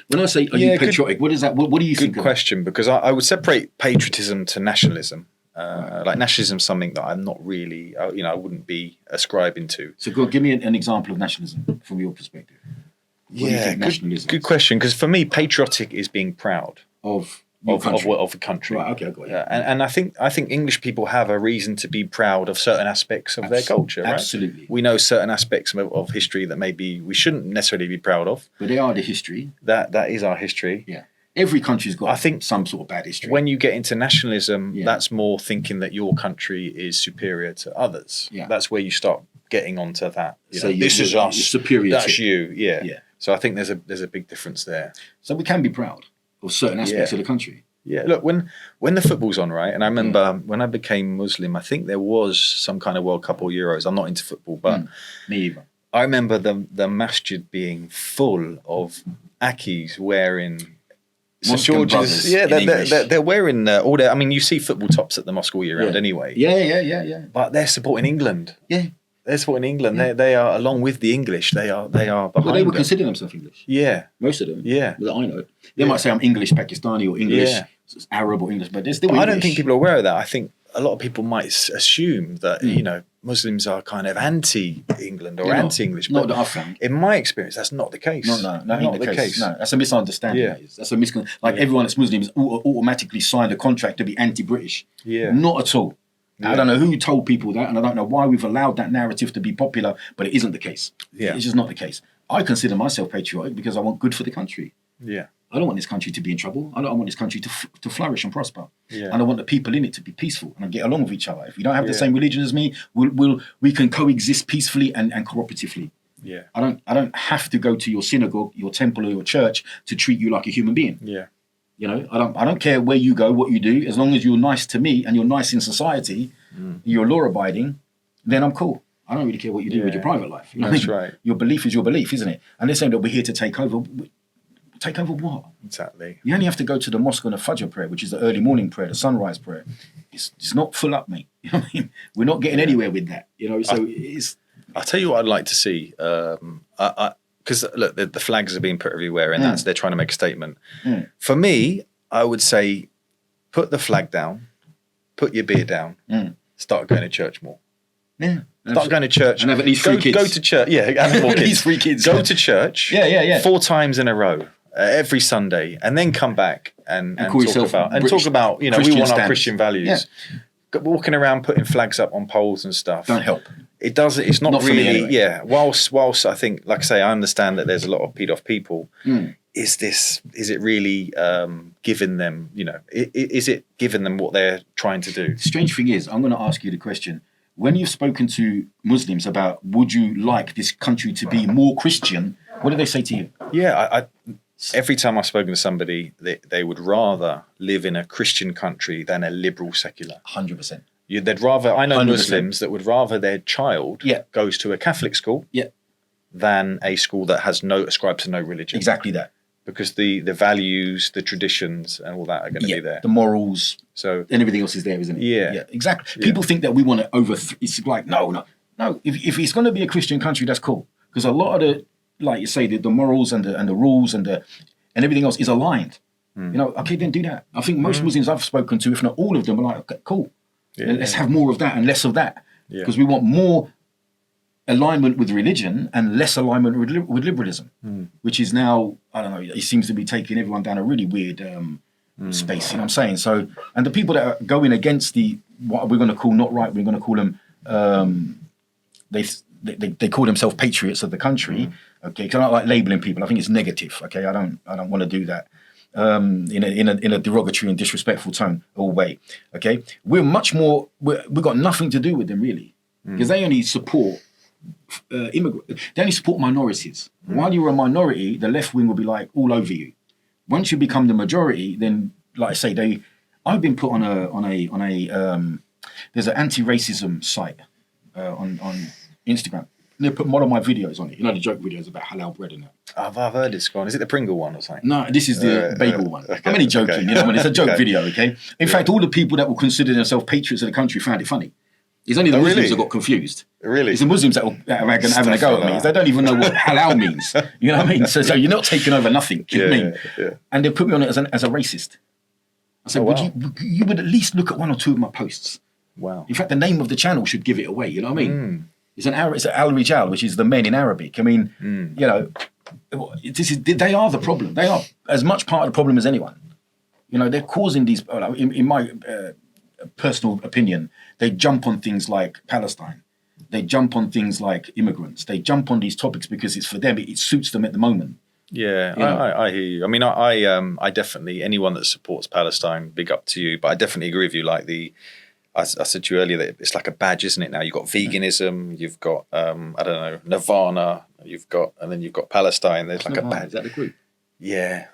When I say, are you patriotic, what is that? What do you think? Good question, because I would separate patriotism to nationalism. Like nationalism is something that I'm not really, I wouldn't be ascribing to. So give me an example of nationalism from your perspective. What do you think nationalism good question, because for me, patriotic is being proud of a country. Right, okay, I got you. And I think English people have a reason to be proud of certain aspects of their culture. Right? Absolutely. We know certain aspects of history that maybe we shouldn't necessarily be proud of. But they are the history. That is our history. Yeah. Every country's got, some sort of bad history. When you get into nationalism, that's more thinking that your country is superior to others. Yeah. That's where you start getting onto that. This is us. Superior. That's you. Yeah. Yeah. So I think there's a big difference there. So we can be proud of certain aspects of the country. Yeah. Look, when the football's on, right? And I remember when I became Muslim, I think there was some kind of World Cup or Euros. I'm not into football, but me either. I remember the masjid being full of Akis wearing St George's. Yeah, they're wearing all their. I mean, you see football tops at the mosque all year round anyway. Yeah. But they're supporting England. Yeah. They're supporting England. Yeah. They are, along with the English, they are behind. Well, they would consider themselves English. Yeah. Most of them. Yeah. That I know. They might say I'm English Pakistani or English Arab or English, but they're still English. I don't think people are aware of that. I think a lot of people might assume that, Muslims are kind of anti-England or anti-English. Not that I've found. In my experience, that's not the case. No, not the case. No, that's a misunderstanding. Yeah. That's a everyone that's Muslim is automatically signed a contract to be anti-British. Yeah. Not at all. Yeah. I don't know who told people that, and I don't know why we've allowed that narrative to be popular, but it isn't the case. Yeah. It's just not the case. I consider myself patriotic because I want good for the country. Yeah. I don't want this country to be in trouble. I want this country to flourish and prosper. Yeah. And I want the people in it to be peaceful and get along with each other. If you don't have the same religion as me, we can coexist peacefully and cooperatively. Yeah. I don't have to go to your synagogue, your temple, or your church to treat you like a human being. Yeah. I don't care where you go, what you do, as long as you're nice to me and you're nice in society, you're law abiding, then I'm cool. I don't really care what you do with your private life. That's right. Your belief is your belief, isn't it? And they're saying that we're here to take over. Take over what? Exactly. You only have to go to the mosque on a Fajr prayer, which is the early morning prayer, the sunrise prayer. It's not full up, mate. You know what I mean? We're not getting anywhere with that. So it's. I'll tell you what I'd like to see. Because look, the flags are being put everywhere, and they're trying to make a statement. For me, I would say, put the flag down, put your beer down, start going to church more. Yeah. Start going to church. And have at least 3 kids. Go to church. Yeah, and have 4 kids. At least 3 kids. Go to church. Yeah. 4 times in a row. Every Sunday, and then come back and talk about we want our Christian values. Yeah. Walking around putting flags up on poles and stuff don't help. It does. It's not really. Anyway. Yeah. Whilst I think, like I say, I understand that there's a lot of peed off people. Is it really giving them? Is it giving them what they're trying to do? The strange thing is, I'm going to ask you the question. When you've spoken to Muslims about would you like this country to be more Christian, what do they say to you? Yeah, every time I've spoken to somebody, they would rather live in a Christian country than a liberal secular. 100%. They'd rather. I know 100%. Muslims that would rather their child goes to a Catholic school than a school that ascribes to no religion. Exactly that. Because the values, the traditions, and all that are going to be there. The morals, and everything else is there, isn't it? Yeah, exactly. Yeah. People think that we want to it's like no. If it's going to be a Christian country, that's cool. Because a lot of the, like you say, the morals and the rules and everything else is aligned. Okay, then do that. I think most Muslims I've spoken to, if not all of them, are like, okay, cool. Yeah, let's have more of that and less of that. Because we want more alignment with religion and less alignment with liberalism, which is now, I don't know, it seems to be taking everyone down a really weird space, you know what I'm saying? So, and the people that are going against what we're going to call not right, we're going to call them, they call themselves patriots of the country, okay? Because I don't like labeling people. I think it's negative, okay? I don't want to do that in a derogatory and disrespectful tone or way, okay? We're much more, we've got nothing to do with them, really, because they only support immigrants. They only support minorities. While you're a minority, the left wing will be like all over you. Once you become the majority, then, like I say, I've been put on a there's an anti-racism site on Instagram. They put one of my videos on it. You know the joke videos about halal bread and that. I've heard it's gone. Is it the Pringle one or something? No, this is the bagel one. okay, I'm only joking, okay. you know, when it's a joke Okay. video, okay? In fact, all the people that will consider themselves patriots of the country found it funny. It's only the Muslims really? that got confused. Really? It's the Muslims that are having a go at me. They don't even know what halal means. You know what I mean? So you're not taking over nothing. Do you know what I mean? Yeah. And they put me on it as a racist. I said, Oh, would wow. you would at least look at one or two of my posts. Wow. In fact, the name of the channel should give it away. You know what I mean? It's an Al Rijal, which is the men in Arabic. I mean, you know, they are the problem. They are as much part of the problem as anyone. You know, they're causing these. In my personal opinion, they jump on things like Palestine. They jump on things like immigrants. They jump on these topics because it's for them. It suits them at the moment. Yeah, You know? I hear you. I mean, I definitely, anyone that supports Palestine, big up to you. But I definitely agree with you. Like I said to you earlier that it's like a badge, isn't it? Now you've got veganism, you've got I don't know, Nirvana, and then you've got Palestine. There's like a badge. Is that the group? Yeah.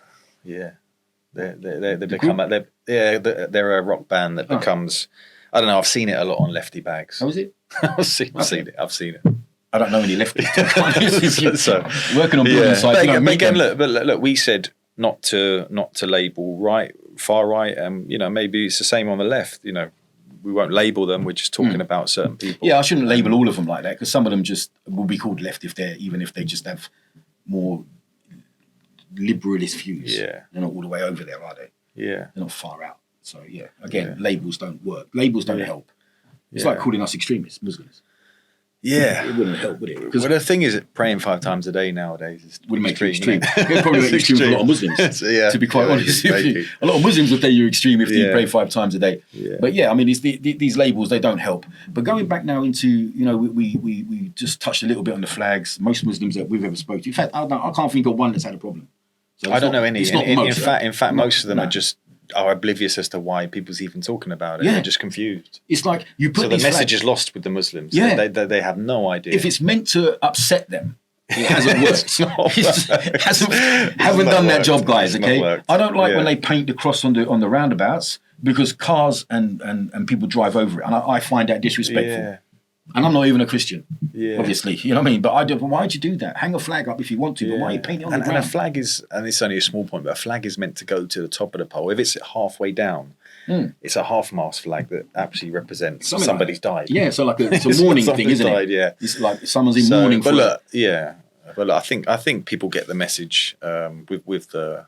They become like they're a rock band that becomes. I don't know. I've seen it a lot on Lefty Bags. How is it? I've seen it. I've seen it. I don't know any lefties. So, Working on building sites, But you know, again, meet them. look, we said not to label far right. You know, maybe it's the same on the left. You know, we won't label them. We're just talking about certain people. Yeah, I shouldn't label all of them like that because some of them just will be called left if they just have more liberalist views. Yeah. They're not all the way over there, are they? Yeah. They're not far out. So yeah, again, labels don't work. Labels don't help. It's like calling us extremists, Muslims. Yeah. It wouldn't help, would it? Because Well, the thing is, praying 5 times a day nowadays is would make you extreme, extreme. isn't it? It'd probably make you It's extreme for a lot of Muslims. Yeah. To be quite Yeah, honest, make you. a lot of Muslims would say you're extreme if you Yeah. pray 5 times a day. Yeah. But yeah, I mean, these labels, they don't help. But going back now into, you know, we just touched a little bit on the flags. Most Muslims that we've ever spoken to, in fact, I can't think of one that's had a problem. So I don't know any. It's not In most, fact, most of them No. are oblivious as to why people's even talking about it. Yeah. They're just confused. It's like you put So the these message flags, is lost with the Muslims. Yeah. They have no idea. if it's meant to upset them, it hasn't worked. It's not worked. Haven't not done that worked. job, guys. It's not Okay, worked. I don't like Yeah. when they paint the cross on the roundabouts because cars and people drive over it, and I find that disrespectful. Yeah. And I'm not even a Christian, Yeah. obviously. You know what I mean? But why'd you do that? Hang a flag up if you want to, but why are you painting it on and, the and a ground? flag is, and it's only a small point, but a flag is meant to go to the top of the pole. If it's halfway down, it's a half-mast flag that actually represents Something like somebody's that. died. Yeah, so like it's a mourning thing, Somebody's isn't died, it? yeah. It's like someone's in mourning But for look, yeah. But look, I think people get the message with the.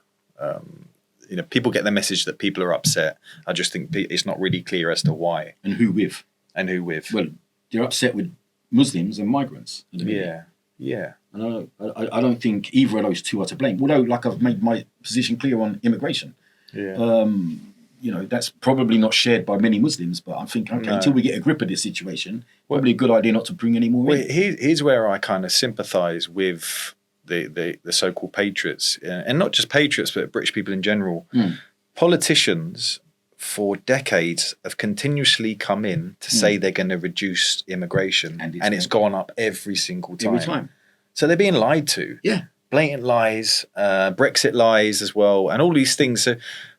You know, people get the message that people are upset. I just think it's not really clear as to why and who with. and who with. Well, they're upset with Muslims and migrants. at the minute. Yeah. And I don't think either of those two are to blame. Although, like I've made my position clear on immigration, Yeah. you know, that's probably not shared by many Muslims. But I think, okay, No. until we get a grip of this situation, probably a good idea not to bring any more Well, in. here's where I kind of sympathise with the so-called patriots, and not just patriots, but British people in general. Politicians for decades have continuously come in to say they're going to reduce immigration, and it's gone up every single time. Every time. So they're being lied to. Yeah. Blatant lies, Brexit lies as well, and all these things. So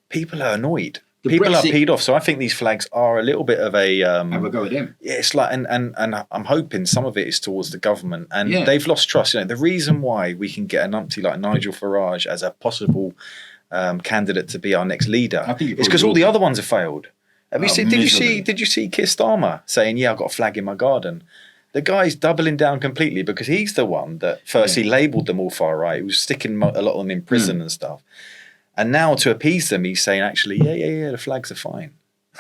people are annoyed. The People are Brexit- peed off. So I think these flags are a little bit of a Have a go at them. yeah, it's like, and I'm hoping some of it is towards the government, and Yeah. they've lost trust. You know, the reason why we can get a numpty like Nigel Farage as a possible candidate to be our next leader I think it is because probably all will the be. other ones have failed. Have you seen? Miserably. Did you see Keir Starmer saying, "Yeah, I've got a flag in my garden"? The guy's doubling down completely because he's the one that firstly labelled them all far right. He was sticking a lot of them in prison and stuff. And now to appease them, he's saying, actually, yeah, the flags are fine.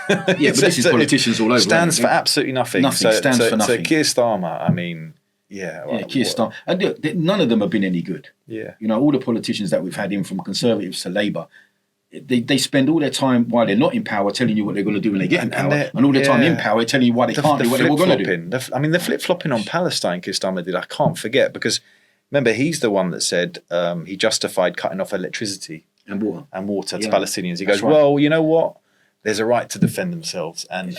Yeah, but this is politicians all over. Stands for aren't absolutely nothing. Nothing, stands for So nothing. Keir Starmer, I mean, yeah. they? Yeah, Keir Starmer. And look, none of them have been any good. Yeah. You know, all the politicians that we've had in from Conservatives to Labour, they spend all their time while they're not in power telling you what they're going to do when they get in power, and all their time in power telling you why they can't do what they were going to do. I mean, the flip-flopping on Palestine, Keir Starmer did, I can't forget, because remember, he's the one that said he justified cutting off electricity And water. to Yeah, Palestinians. He that's goes, right. well, you know what? There's a right to defend themselves. And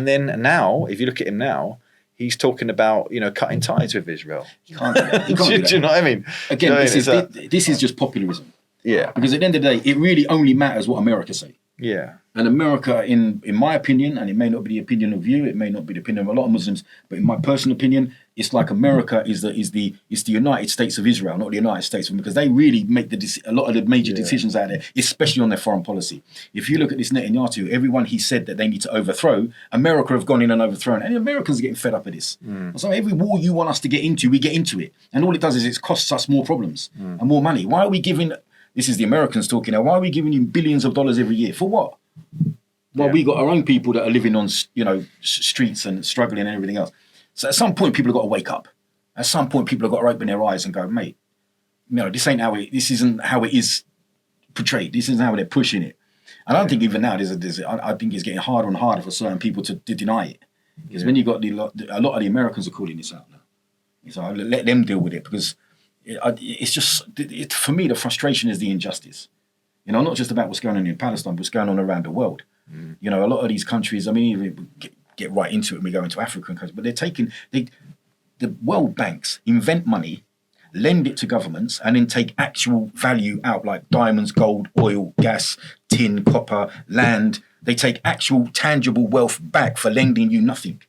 then now, if you look at him now, he's talking about, you know, cutting ties with Israel. You can't do that. You can't do Do you know that. what I mean? Again, Do you know this what I mean? is just populism. Yeah. Because at the end of the day, it really only matters what America say. Yeah. And America, in my opinion, and it may not be the opinion of you, it may not be the opinion of a lot of Muslims, but in my personal opinion, it's like America is the United States of Israel, not the United States, because they really make a lot of the major decisions out there, especially on their foreign policy. If you look at this Netanyahu, everyone he said that they need to overthrow, America have gone in and overthrown, and the Americans are getting fed up of this. So every war you want us to get into, we get into it, and all it does is it costs us more problems and more money. Why are we giving? This is the Americans talking now. Why are we giving you billions of dollars every year for what? Well, we got our own people that are living on, streets and struggling and everything else. So at some point, people have got to wake up. At some point, people have got to open their eyes and go, mate, this isn't how it is portrayed. This isn't how they're pushing it. And I don't think even now, I think it's getting harder and harder for certain people to deny it. Because when you got a lot of the Americans are calling this out now. So I let them deal with it, because it's just, for me, the frustration is the injustice. Not just about what's going on in Palestine, but what's going on around the world. A lot of these countries, even get right into it when we go into African countries, but they're taking, the world banks invent money, lend it to governments, and then take actual value out, like diamonds, gold, oil, gas, tin, copper, land. They take actual tangible wealth back for lending you nothing.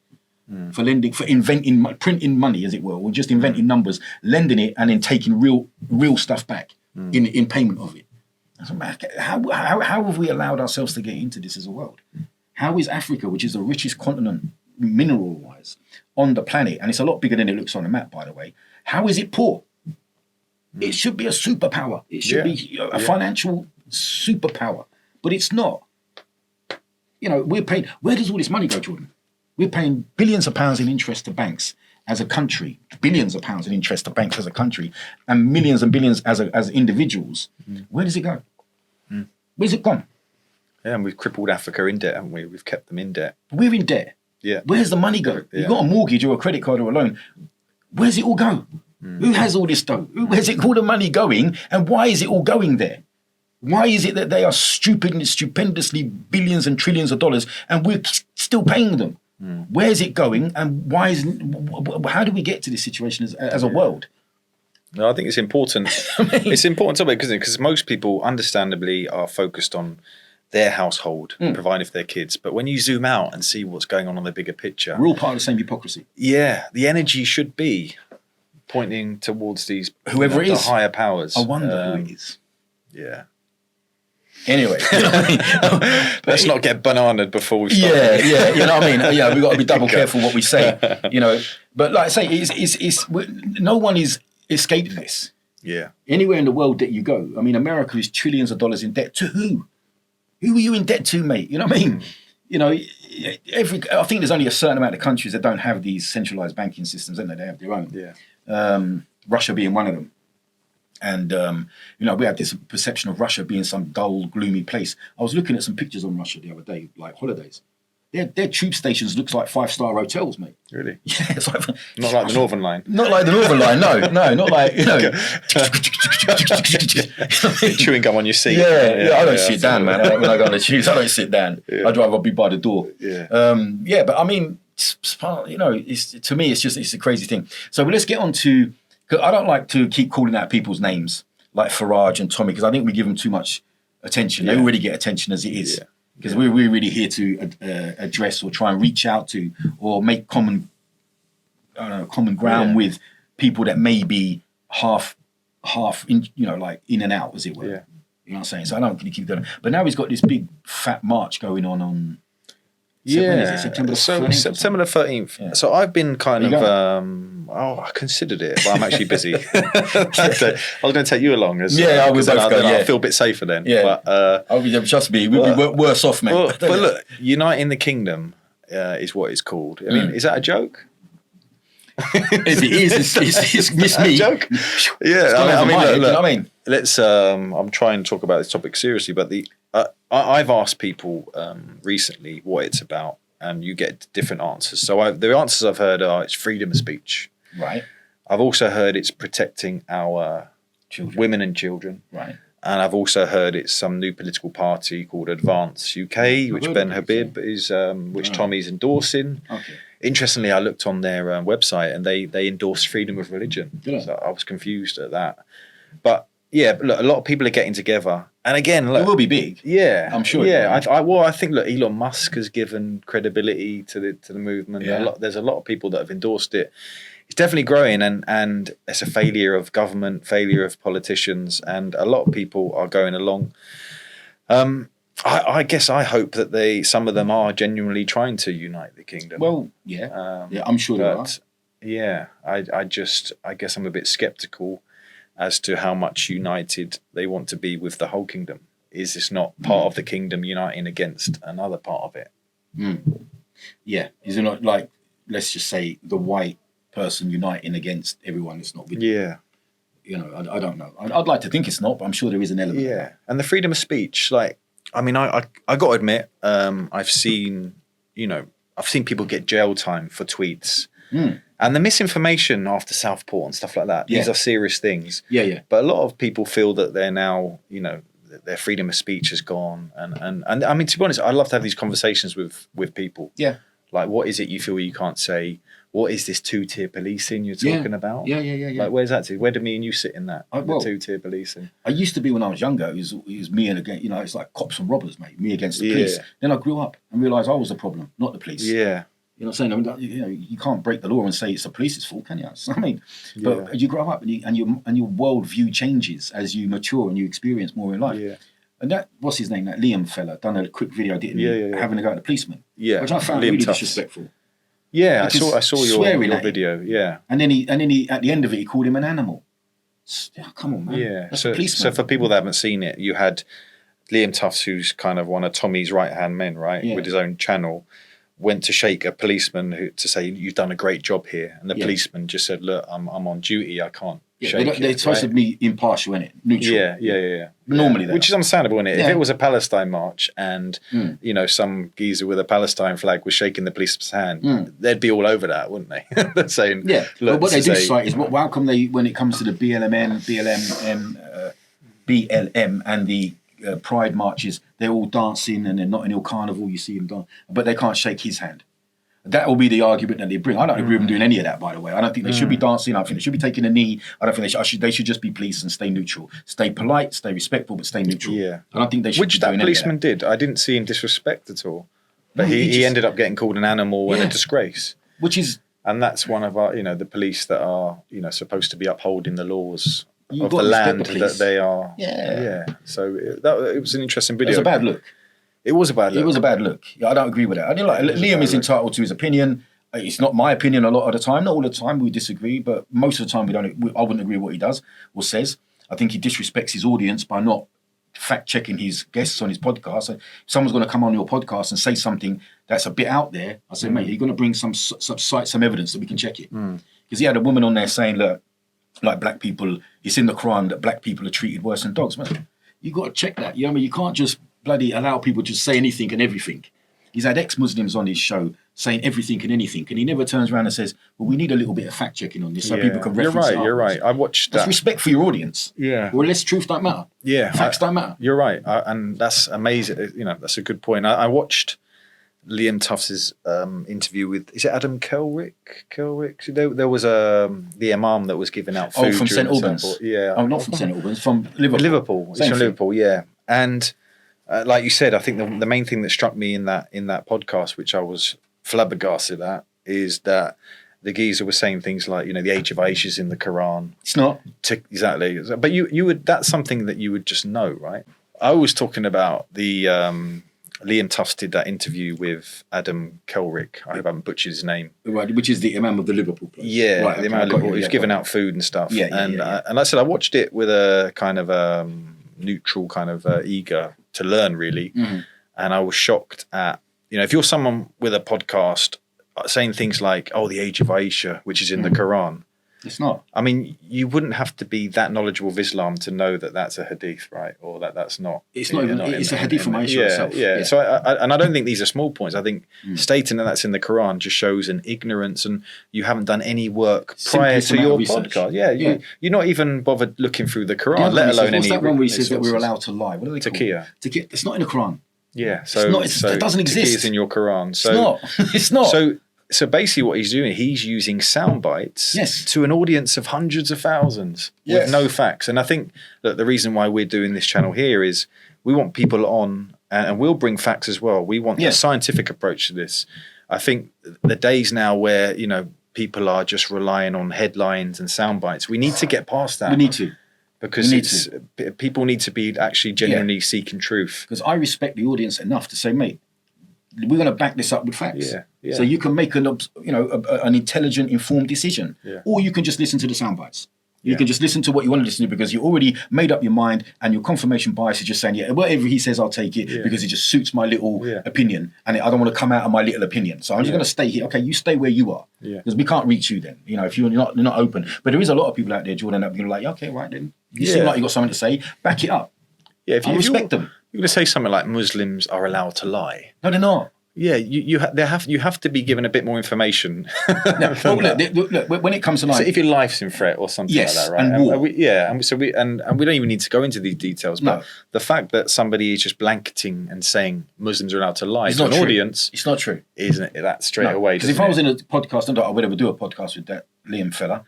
For inventing, printing money, as it were, or just inventing numbers, lending it, and then taking real stuff back in payment of it. How have we allowed ourselves to get into this as a world? How is Africa, which is the richest continent mineral-wise on the planet, and it's a lot bigger than it looks on the map, by the way, how is it poor? It should be a superpower. It should be a financial superpower, but it's not. We're paying. Where does all this money go, Jordan? We're paying billions of pounds in interest to banks as a country, billions of pounds in interest to banks as a country, and millions and billions as individuals. Where does it go? Where's it gone? Yeah, and we've crippled Africa in debt, haven't we? We've kept them in debt. We're in debt. Yeah. Where's the money go? Yeah. You've got a mortgage or a credit card or a loan. Where's it all go? Who has all this dough? Where's it all the money going? And why is it all going there? Why is it that they are stupendously billions and trillions of dollars and we're still paying them? Where is it going, and how do we get to this situation as a world? No, I think it's important. It's important topic, because most people, understandably, are focused on their household, providing for their kids. But when you zoom out and see what's going on the bigger picture, we're all part of the same hypocrisy. Yeah, the energy should be pointing towards these whoever it is, the higher powers. I wonder who it is. Yeah. Anyway, let's not get bananaed before we start. Yeah, you know what I mean. Yeah, we've got to be double careful what we say. But like I say, it's no one is escaping this. Yeah. Anywhere in the world that you go, America is trillions of dollars in debt to who? Who are you in debt to, mate? You know what I mean? I think there's only a certain amount of countries that don't have these centralized banking systems, don't they? They have their own. Yeah. Russia being one of them. And, we have this perception of Russia being some dull, gloomy place. I was looking at some pictures on Russia the other day, like holidays. Their tube stations looks like 5-star hotels, mate. Really? Yeah, it's like... Not like the Northern Line. Not like the Northern Line, no, not like, Chewing gum on your seat. Yeah, I don't sit down, man. When I go on the tubes, I don't sit down. Yeah. I'd rather be by the door. Yeah. But to me, it's a crazy thing. So let's get on to... Because I don't like to keep calling out people's names like Farage and Tommy, because I think we give them too much attention. They already get attention as it is. Because we're really here to address or try and reach out to or make common ground with people that may be half in, like in and out, as it were. Yeah. You know what I'm saying? So I don't really keep going. But now he's got this big fat march going on. September the 13th. September the 13th. Yeah. So I've been kind of, I considered it, but I'm actually busy. I was going to take you along. I would both go. I feel a bit safer then. Yeah. But, trust me, we'll be worse off, mate. But look, Uniting the Kingdom is what it's called. I mean, is that a joke? If it is, it's missed me. A joke? Yeah. Look, let's, I'm trying to talk about this topic seriously, but I've asked people recently what it's about, and you get different answers. So the answers I've heard are it's freedom of speech. Right. I've also heard it's protecting our women and children. Right. And I've also heard it's some new political party called Advance UK, which Ben Habib is, which Tommy's endorsing. Okay. Interestingly, I looked on their website and they endorse freedom of religion. So I was confused at that. But yeah, but look, a lot of people are getting together, and again, It look, will be big. yeah, I'm sure it Yeah, will. I think look, Elon Musk has given credibility to the movement. Yeah. There's a lot of people that have endorsed it. It's definitely growing, and it's a failure of government, failure of politicians, and a lot of people are going along. I guess I hope that some of them are genuinely trying to unite the kingdom. Well, yeah, I'm sure there are. But yeah, I guess I'm a bit skeptical as to how much united they want to be with the whole kingdom. Is this not part of the kingdom uniting against another part of it? Yeah, is it not like, let's just say, the white person uniting against everyone that's not with them? Yeah, You know, I don't know. I'd like to think it's not, but I'm sure there is an element. Of yeah. that. And the freedom of speech, like, I mean, I got to admit, I've seen people get jail time for tweets. And the misinformation after Southport and stuff like that, these Yeah. are serious things. Yeah. But a lot of people feel that they're now, their freedom of speech is gone. And I mean, to be honest, I love to have these conversations with people. Yeah. Like, what is it you feel you can't say? What is this two-tier policing you're talking about? Yeah. Like, where's that to? Where do me and you sit in that? Well, the two-tier policing. I used to be when I was younger. It was me and again. You know, it's like cops and robbers, mate. Me against the Yeah. police. Then I grew up and realised I was the problem, not the police. Yeah. You know what I'm saying? I mean, you can't break the law and say it's the police's fault, can you? I mean, but as you grow up and your worldview changes as you mature and you experience more in life. Yeah. And that, what's his name? That Liam fella done a quick video, didn't he? Yeah. Having a go at the policeman. Yeah. Which I found Liam really Tufts. disrespectful. Yeah, I Because saw swearing your at him. video. Yeah. And then he at the end of it he called him an animal. Come on, man. Yeah. That's So, a policeman. for people that haven't seen it, you had Liam Tufts, who's kind of one of Tommy's right hand men, right, Yeah. with his own channel, went to shake a policeman to say, "You've done a great job here," and the policeman just said, "Look, I'm on duty. I can't shake they're it." supposed to Right? be impartial, innit? Neutral. Yeah. Normally they which are. is understandable, innit? If Yeah. it was a Palestine march and some geezer with a Palestine flag was shaking the policeman's hand, they'd be all over that, wouldn't they? They're saying, Yeah, look, but what they do say- cite is how come they, when it comes to the BLM and the Pride marches, they're all dancing and they're not in Notting Hill Carnival. You see them dance, but they can't shake his hand. That will be the argument that they bring. I don't agree with them doing any of that, by the way. I don't think they should be dancing. I think they should be taking a knee. I don't think they should just be police and stay neutral, stay polite, stay respectful, but stay neutral. Yeah. I don't think they should. Which be that doing policeman any of did. I didn't see him disrespect at all. But No, he he just- ended up getting called an animal and Yeah. a disgrace. that. Which is And that's one of our, the police that are, supposed to be upholding the laws You of the gotta respect land the that police. they are. Yeah. Yeah. So it was an interesting it video. was a bad look. It was a bad look. It was a bad look. Yeah, I don't agree with that. I mean, like, It was a Liam bad is look. entitled to his opinion. It's not my opinion a lot of the time. Not all the time we disagree, but most of the time I wouldn't agree with what he does or says. I think he disrespects his audience by not fact checking his guests on his podcast. If someone's going to come on your podcast and say something that's a bit out there, I say, mate, you're going to bring some evidence that we can check it. Because he had a woman on there saying, look, like black people, it's in the Quran that black people are treated worse than dogs. Man, you got to check that. You know what I mean? You can't just bloody allow people to say anything and everything. He's had ex-Muslims on his show saying everything and anything, and he never turns around and says, well, we need a little bit of fact-checking on this so people can You're reference right. You're right. I watched That's that. respect for your audience. Yeah. Or less truth don't matter. Yeah. Facts don't matter. You're right. And that's amazing. That's a good point. I watched Liam Tufts' interview with, is it Adam Kelrick? There was the imam that was giving out food. From during St the Albans. Sabbath. Yeah. Oh, not from St Albans, from Liverpool. Liverpool. It's Same from thing. Liverpool, yeah. And like you said, I think the main thing that struck me in that podcast, which I was flabbergasted at, is that the geezer was saying things like, the age of Aisha is in the Quran. It's not. Exactly. But you would, that's something that you would just know, right? I was talking about the Liam Tufts did that interview with Adam Kelrick. I hope I haven't butchered his name. Right, which is the imam of the Liverpool place. Yeah, Right, the okay, amount I of got Liverpool, you, he was yeah, giving got out food and stuff. Yeah, and yeah. And like I said, I watched it with a kind of neutral, kind of eager to learn, really. Mhm. And I was shocked at, if you're someone with a podcast saying things like, "Oh, the age of Aisha," which is in the Quran. It's not. I mean, you wouldn't have to be that knowledgeable of Islam to know that that's a hadith, right? Or that's not. It's not even. It's a hadith from Aisha yeah, herself. Yeah. So I don't think these are small points. I think stating that that's in the Quran just shows an ignorance, and you haven't done any work prior Simplest to amount your of research. podcast. Yeah, Yeah. you're not even bothered looking through the Quran, The other let one he alone says, any. what's that one where he says that we're sources. allowed to lie? What do they call Taqiyya. it? It's not in the Quran. Yeah, not- that doesn't Taqiyya exist. is in your Quran. So It's not. It's not. So So basically, what he's doing, he's using sound bites Yes. to an audience of hundreds of thousands Yes. with no facts. And I think that the reason why we're doing this channel here is we want people on, and we'll bring facts as well. We want Yeah. a scientific approach to this. I think the days now where people are just relying on headlines and sound bites. We need to get past that. We need to. because we need people need to be actually genuinely seeking truth. Because I respect the audience enough to say, mate, we're going to back this up with facts. Yeah. So you can make an intelligent, informed decision, Yeah. or you can just listen to the sound bites. You can just listen to what you want to listen to because you already made up your mind, and your confirmation bias is just saying, yeah, whatever he says, I'll take it because it just suits my little opinion, and I don't want to come out of my little opinion. So I'm just going to stay here. Okay, you stay where you are because we can't reach you then. If you're not open. But there is a lot of people out there, Jordan, that are like, okay, right then, you seem like you got something to say. Back it up. Yeah, I respect them. You're going to say something like Muslims are allowed to lie. No, they're not. Yeah, you have to be given a bit more information. Well, look, when it comes to so if your life's in threat or something like that, right? And war. we don't even need to go into these details. But the fact that somebody is just blanketing and saying Muslims are allowed to lie to an audience, it's not true, isn't it? That straight away. Because if I was in a podcast, I would ever do a podcast with that Liam fella.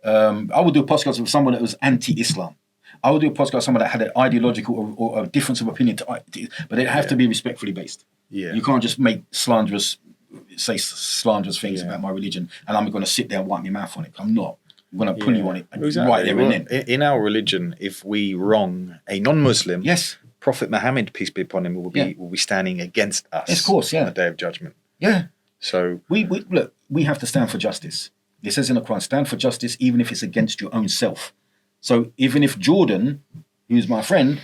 I would do a podcast with someone that was anti-Islam. I would do a podcast with someone that had an ideological or a difference of opinion, but it have to be respectfully based. Yeah. You can't just make slanderous things about my religion, and I'm going to sit there and wipe my mouth on it. I'm not. I'm going to pull you on it right there and then. In our religion, if we wrong a non-Muslim, Prophet Muhammad, peace be upon him, will be standing against us. Of course, on the Day of Judgment. Yeah. So we have to stand for justice. It says in the Quran, stand for justice even if it's against your own self. So even if Jordan, who's my friend,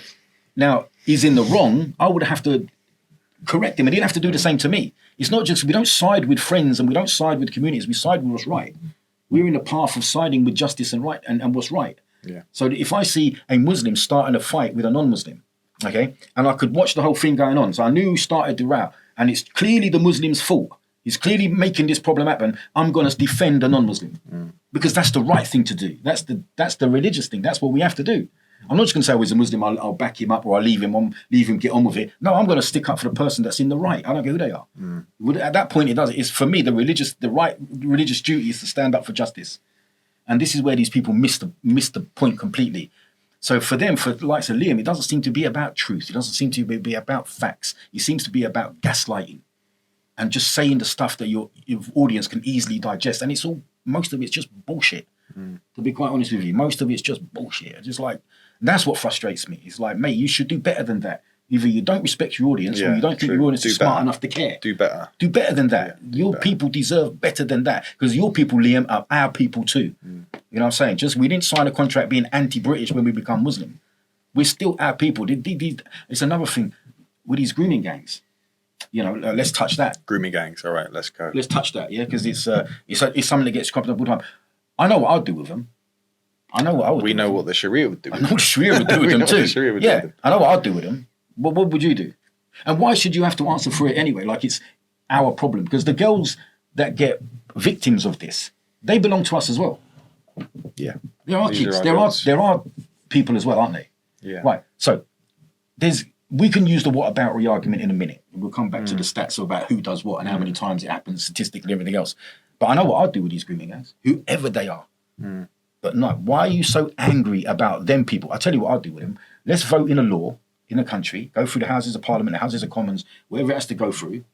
now is in the wrong, I would have to correct him, and he'd have to do the same to me. It's not just, we don't side with friends and we don't side with communities, we side with what's right. We're in the path of siding with justice and right and what's right. Yeah. So if I see a Muslim starting a fight with a non-Muslim, okay, and I could watch the whole thing going on, so I knew who started the row, and it's clearly the Muslim's fault. He's clearly making this problem happen. I'm going to defend a non-Muslim because that's the right thing to do. That's the religious thing. That's what we have to do. I'm not just going to say, oh, he's a Muslim, I'll back him up, or I'll leave him get on with it. No, I'm going to stick up for the person that's in the right. I don't care who they are. At that point, it's for me, the religious duty is to stand up for justice. And this is where these people miss the point completely. So for them, for the likes of Liam, it doesn't seem to be about truth. It doesn't seem to be about facts. It seems to be about gaslighting and just saying the stuff that your audience can easily digest. And most of it's just bullshit. To be quite honest with you, most of it's just bullshit. Just like, that's what frustrates me. It's like, mate, you should do better than that. Either you don't respect your audience, or you don't think your audience is smart enough to care. Do better. Do better than that. Your people deserve better than that, because your people, Liam, are our people too. You know what I'm saying? Just, we didn't sign a contract being anti-British when we become Muslim. We're still our people. It's another thing with these grooming gangs. Let's touch that. Grooming gangs. All right, let's go. Let's touch that, yeah, because it's something that gets cropped up all the time. I know what I'd do with them. I know what I would do. We know what the Sharia would do. I know what the Sharia would do with them too. Yeah, I know what I'd do with them. But what would you do? And why should you have to answer for it anyway? Like it's our problem. Because the girls that get victims of this, they belong to us as well. Yeah. There are kids. There are people as well, aren't they? Yeah. Right. So we can use the what about argument in a minute. We'll come back to the stats about who does what and how many times it happens, statistically, everything else. But I know what I'd do with these grooming gangs, whoever they are. But no, why are you so angry about them people? I'll tell you what I'll do with them. Let's vote in a law in a country, go through the Houses of Parliament, the Houses of Commons, whatever it has to go through,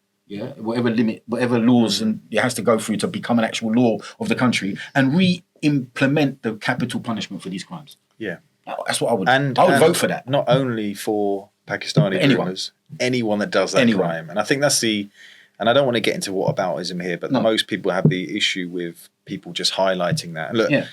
whatever laws and it has to go through to become an actual law of the country, and re-implement the capital punishment for these crimes. Yeah. That's what I would do. I would vote for that. Not only for Pakistani groomers, anyone that does that crime. And I think that's and I don't want to get into whataboutism here, but most people have the issue with people just highlighting that. And look,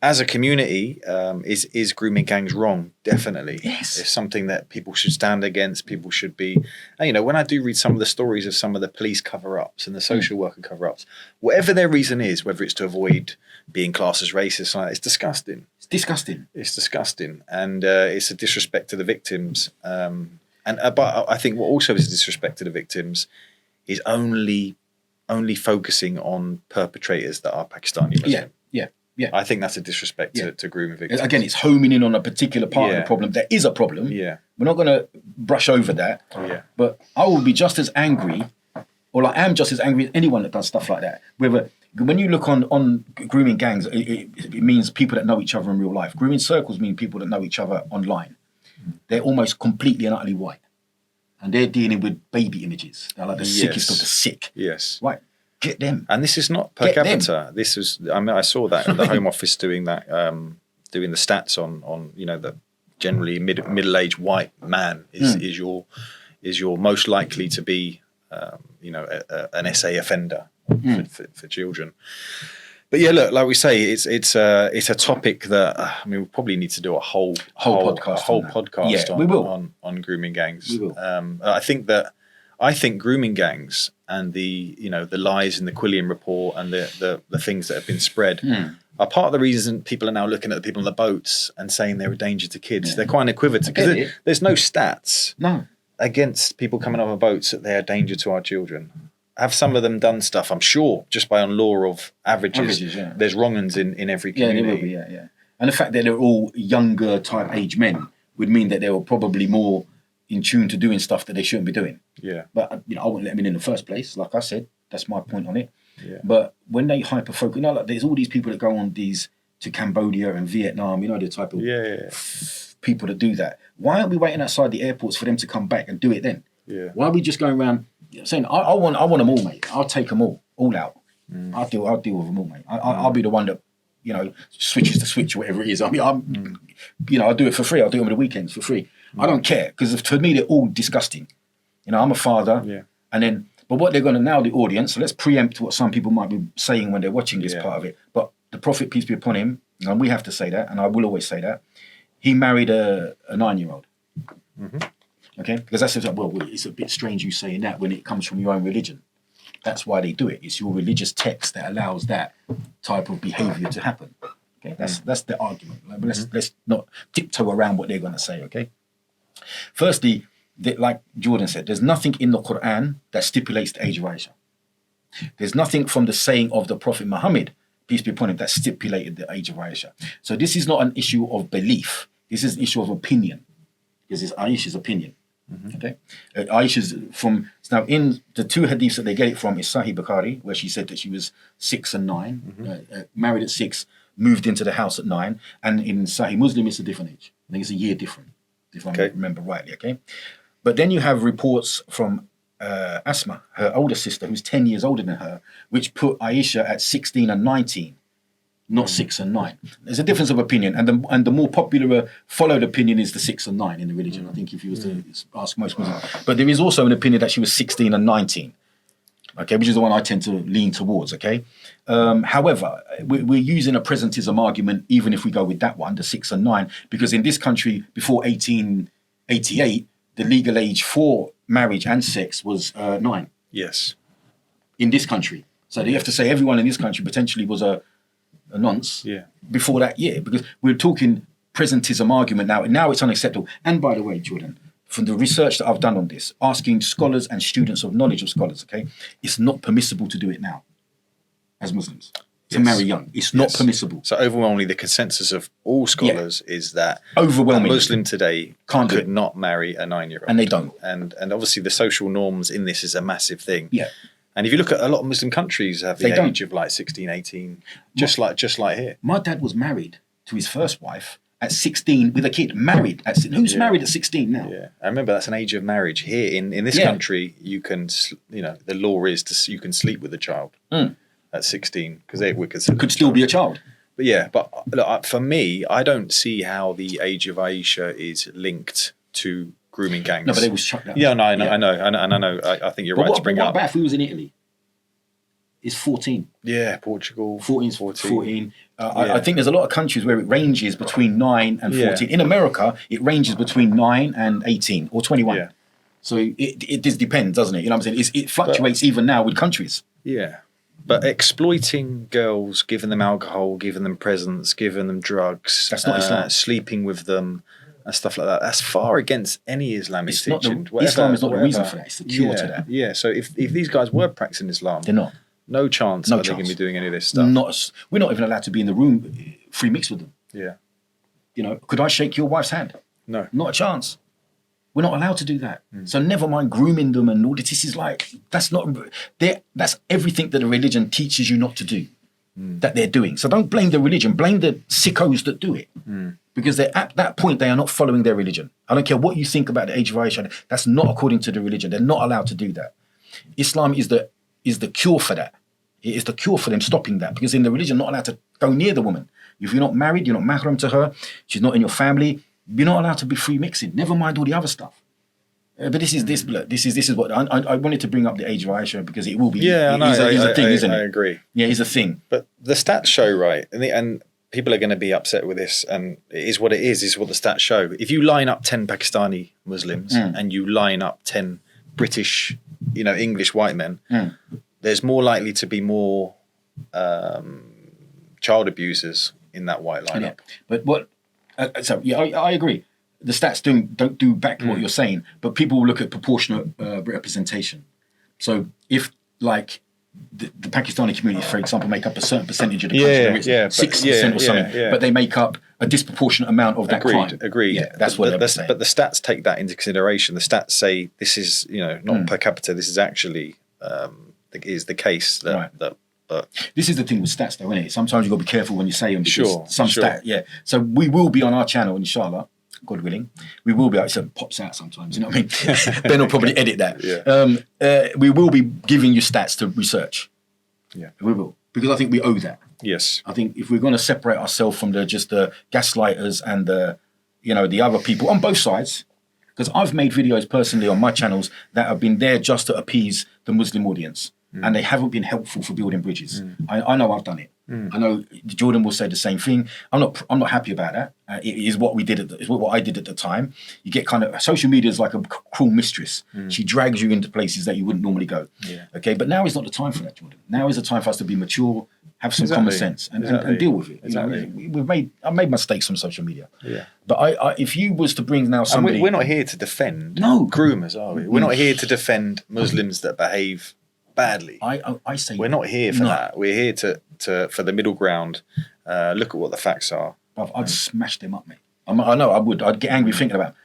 as a community, is grooming gangs wrong? Definitely. Yes. It's something that people should stand against. People should be, and, when I do read some of the stories of some of the police cover-ups and the social worker cover-ups, whatever their reason is, whether it's to avoid being classed as racist, it's disgusting. It's disgusting. It's disgusting. And it's a disrespect to the victims. But I think what also is a disrespect to the victims is only focusing on perpetrators that are Pakistani Muslim. Yeah. I think that's a disrespect to grooming victims. Again, it's homing in on a particular part of the problem. There is a problem. Yeah. We're not going to brush over that. Yeah. But I will be just as angry Or like, I'm just as angry as anyone that does stuff like that. When you look on grooming gangs, it means people that know each other in real life. Grooming circles mean people that know each other online. They're almost completely and utterly white. And they're dealing with baby images. They're like the sickest of the sick. Yes. Right. Get them. And this is not per capita. This is, I mean, I saw that at the Home Office doing that, doing the stats on the generally middle-aged white man is your most likely to be, an SA offender for children. But yeah, look, like we say, it's a topic that we probably need to do a whole podcast we will. on grooming gangs. We will. I think grooming gangs and the lies in the Quillian report and the things that have been spread are part of the reason people are now looking at the people on the boats and saying they're a danger to kids. Yeah. They're quite equivocal because there's no stats against people coming off boats that they're a danger to our children. Have some of them done stuff? I'm sure, just by on law of averages there's wrong-uns in every community. Yeah, there will be, yeah. And the fact that they're all younger type age men would mean that they were probably more in tune to doing stuff that they shouldn't be doing. Yeah. But I wouldn't let them in the first place. Like I said, that's my point on it. Yeah. But when they hyper-focus, like there's all these people that go on these to Cambodia and Vietnam, the type of people that do that. Why aren't we waiting outside the airports for them to come back and do it then? Yeah. Why are we just going around saying, I want them all, mate. I'll take them all out. I'll deal with them all, mate. I'll be the one that, switches the switch or whatever it is. I mean, I'll do it for free. I'll do it on the weekends for free. I don't care, because to me, they're all disgusting. I'm a father. Yeah. But what they're going to now, the audience, so let's preempt what some people might be saying when they're watching this part of it. But the Prophet, peace be upon him, and we have to say that, and I will always say that, he married a 9-year-old. Mm-hmm. Okay? Because that's it's a bit strange you saying that when it comes from your own religion. That's why they do it. It's your religious text that allows that type of behavior to happen. Okay? That's the argument. But let's not tiptoe around what they're going to say, okay? Firstly, like Jordan said, there's nothing in the Quran that stipulates the age of Aisha. There's nothing from the saying of the Prophet Muhammad, peace be upon him, that stipulated the age of Aisha. So this is not an issue of belief. This is an issue of opinion. This is Aisha's opinion. Mm-hmm. Okay, Aisha's now in the two hadiths that they get it from is Sahih Bukhari, where she said that she was 6 and 9, married at 6, moved into the house at 9, and in Sahih Muslim it's a different age. I think it's a year different, if I remember rightly. Okay, but then you have reports from Asma, her older sister, who's 10 years older than her, which put Aisha at 16 and 19. Not 6 and 9. There's a difference of opinion, and the more popular followed opinion is the 6 and 9 in the religion. I think if you was to ask most Muslims, but there is also an opinion that she was 16 and 19. Okay, which is the one I tend to lean towards. Okay, however, we're using a presentism argument even if we go with that one, the 6 and 9, because in this country before 1888, the legal age for marriage and sex was 9. Yes. In this country, so you have to say everyone in this country potentially was a nonce before that year, because we're talking presentism argument now. Now it's unacceptable. And by the way, Jordan, from the research that I've done on this, asking scholars and students of knowledge of scholars, okay, it's not permissible to do it now as Muslims. To marry young. It's not permissible. So overwhelmingly, the consensus of all scholars is that overwhelmingly, a Muslim today could not marry a 9-year-old. And they don't. And obviously the social norms in this is a massive thing. Yeah. And if you look at a lot of Muslim countries have the age of like 16, 18, just like here. My dad was married to his first wife at 16 with a kid. Married at who's married at 16 now? Yeah, I remember that's an age of marriage here in this country. You can, the law is you can sleep with a child at 16 because they could still be a child. But look, for me, I don't see how the age of Aisha is linked to grooming gangs. No, but they was chucked out. Yeah, no, I know. I think you're right to bring up. What about if we was in Italy? It's 14. Yeah, Portugal. 14. I think there's a lot of countries where it ranges between 9 and 14. In America, it ranges between 9 and 18 or 21. Yeah. So it just depends, doesn't it? You know what I'm saying? It fluctuates even now with countries. Yeah. But exploiting girls, giving them alcohol, giving them presents, giving them drugs, that's not Islam. Sleeping with them, and stuff like that. That's far against any Islamic teaching. Islam is not the reason for that. It's the cure to that. Yeah. So if these guys were practicing Islam, they're not. No chance are they going to be doing any of this stuff. We're not even allowed to be in the room free mix with them. Yeah. Could I shake your wife's hand? No. Not a chance. We're not allowed to do that. So never mind grooming them and all this. This is like, that's everything that the religion teaches you not to do, that they're doing. So don't blame the religion, blame the sickos that do it. Because they're at that point, they are not following their religion. I don't care what you think about the age of Aisha. That's not according to the religion. They're not allowed to do that. Islam is the cure for that. It is the cure for them stopping that. Because in the religion, not allowed to go near the woman. If you're not married, you're not mahram to her, she's not in your family, you're not allowed to be free mixing. Never mind all the other stuff. But this is what I wanted to bring up, the age of Aisha, because it will be. Yeah, it's a thing, isn't it? I agree. Yeah, it's a thing. But the stats show, right, and people are going to be upset with this, and it is what it is what the stats show. If you line up 10 Pakistani Muslims and you line up 10 British, English white men, there's more likely to be more child abusers in that white lineup. Yeah. But what? I agree. The stats don't do back what you're saying, but people will look at proportionate representation. So if like the Pakistani community, for example, make up a certain percentage of the country, 6% or something, but they make up a disproportionate amount of that crime. Agreed. Yeah, that's what they're saying. But the stats take that into consideration. The stats say this is, not per capita. This is actually is the case that. But this is the thing with stats, though, isn't it? Sometimes you've got to be careful when you say them, because sure. stat. Yeah. So we will be on our channel, inshallah, God willing. We will be. It pops out sometimes. You know what I mean? Ben will probably edit that. Yeah. We will be giving you stats to research. Yeah, we will, because I think we owe that. Yes. I think if we're going to separate ourselves from the gaslighters and the other people on both sides, because I've made videos personally on my channels that have been there just to appease the Muslim audience. And they haven't been helpful for building bridges. I know I've done it. I know Jordan will say the same thing. I'm not happy about that. It is what we did. It's what I did at the time. You get social media is like a cruel mistress. She drags you into places that you wouldn't normally go. Yeah. Okay, but now is not the time for that, Jordan. Now is the time for us to be mature, have some common sense, and deal with it. Exactly. I've made mistakes on social media. Yeah. But if you was to bring now somebody, and we're not here to defend groomers, are we? We're not here to defend Muslims that behave badly. I say we're not here for that. We're here to for the middle ground. Look at what the facts are. I'd smash them up, mate. I know I would. I'd get angry thinking about.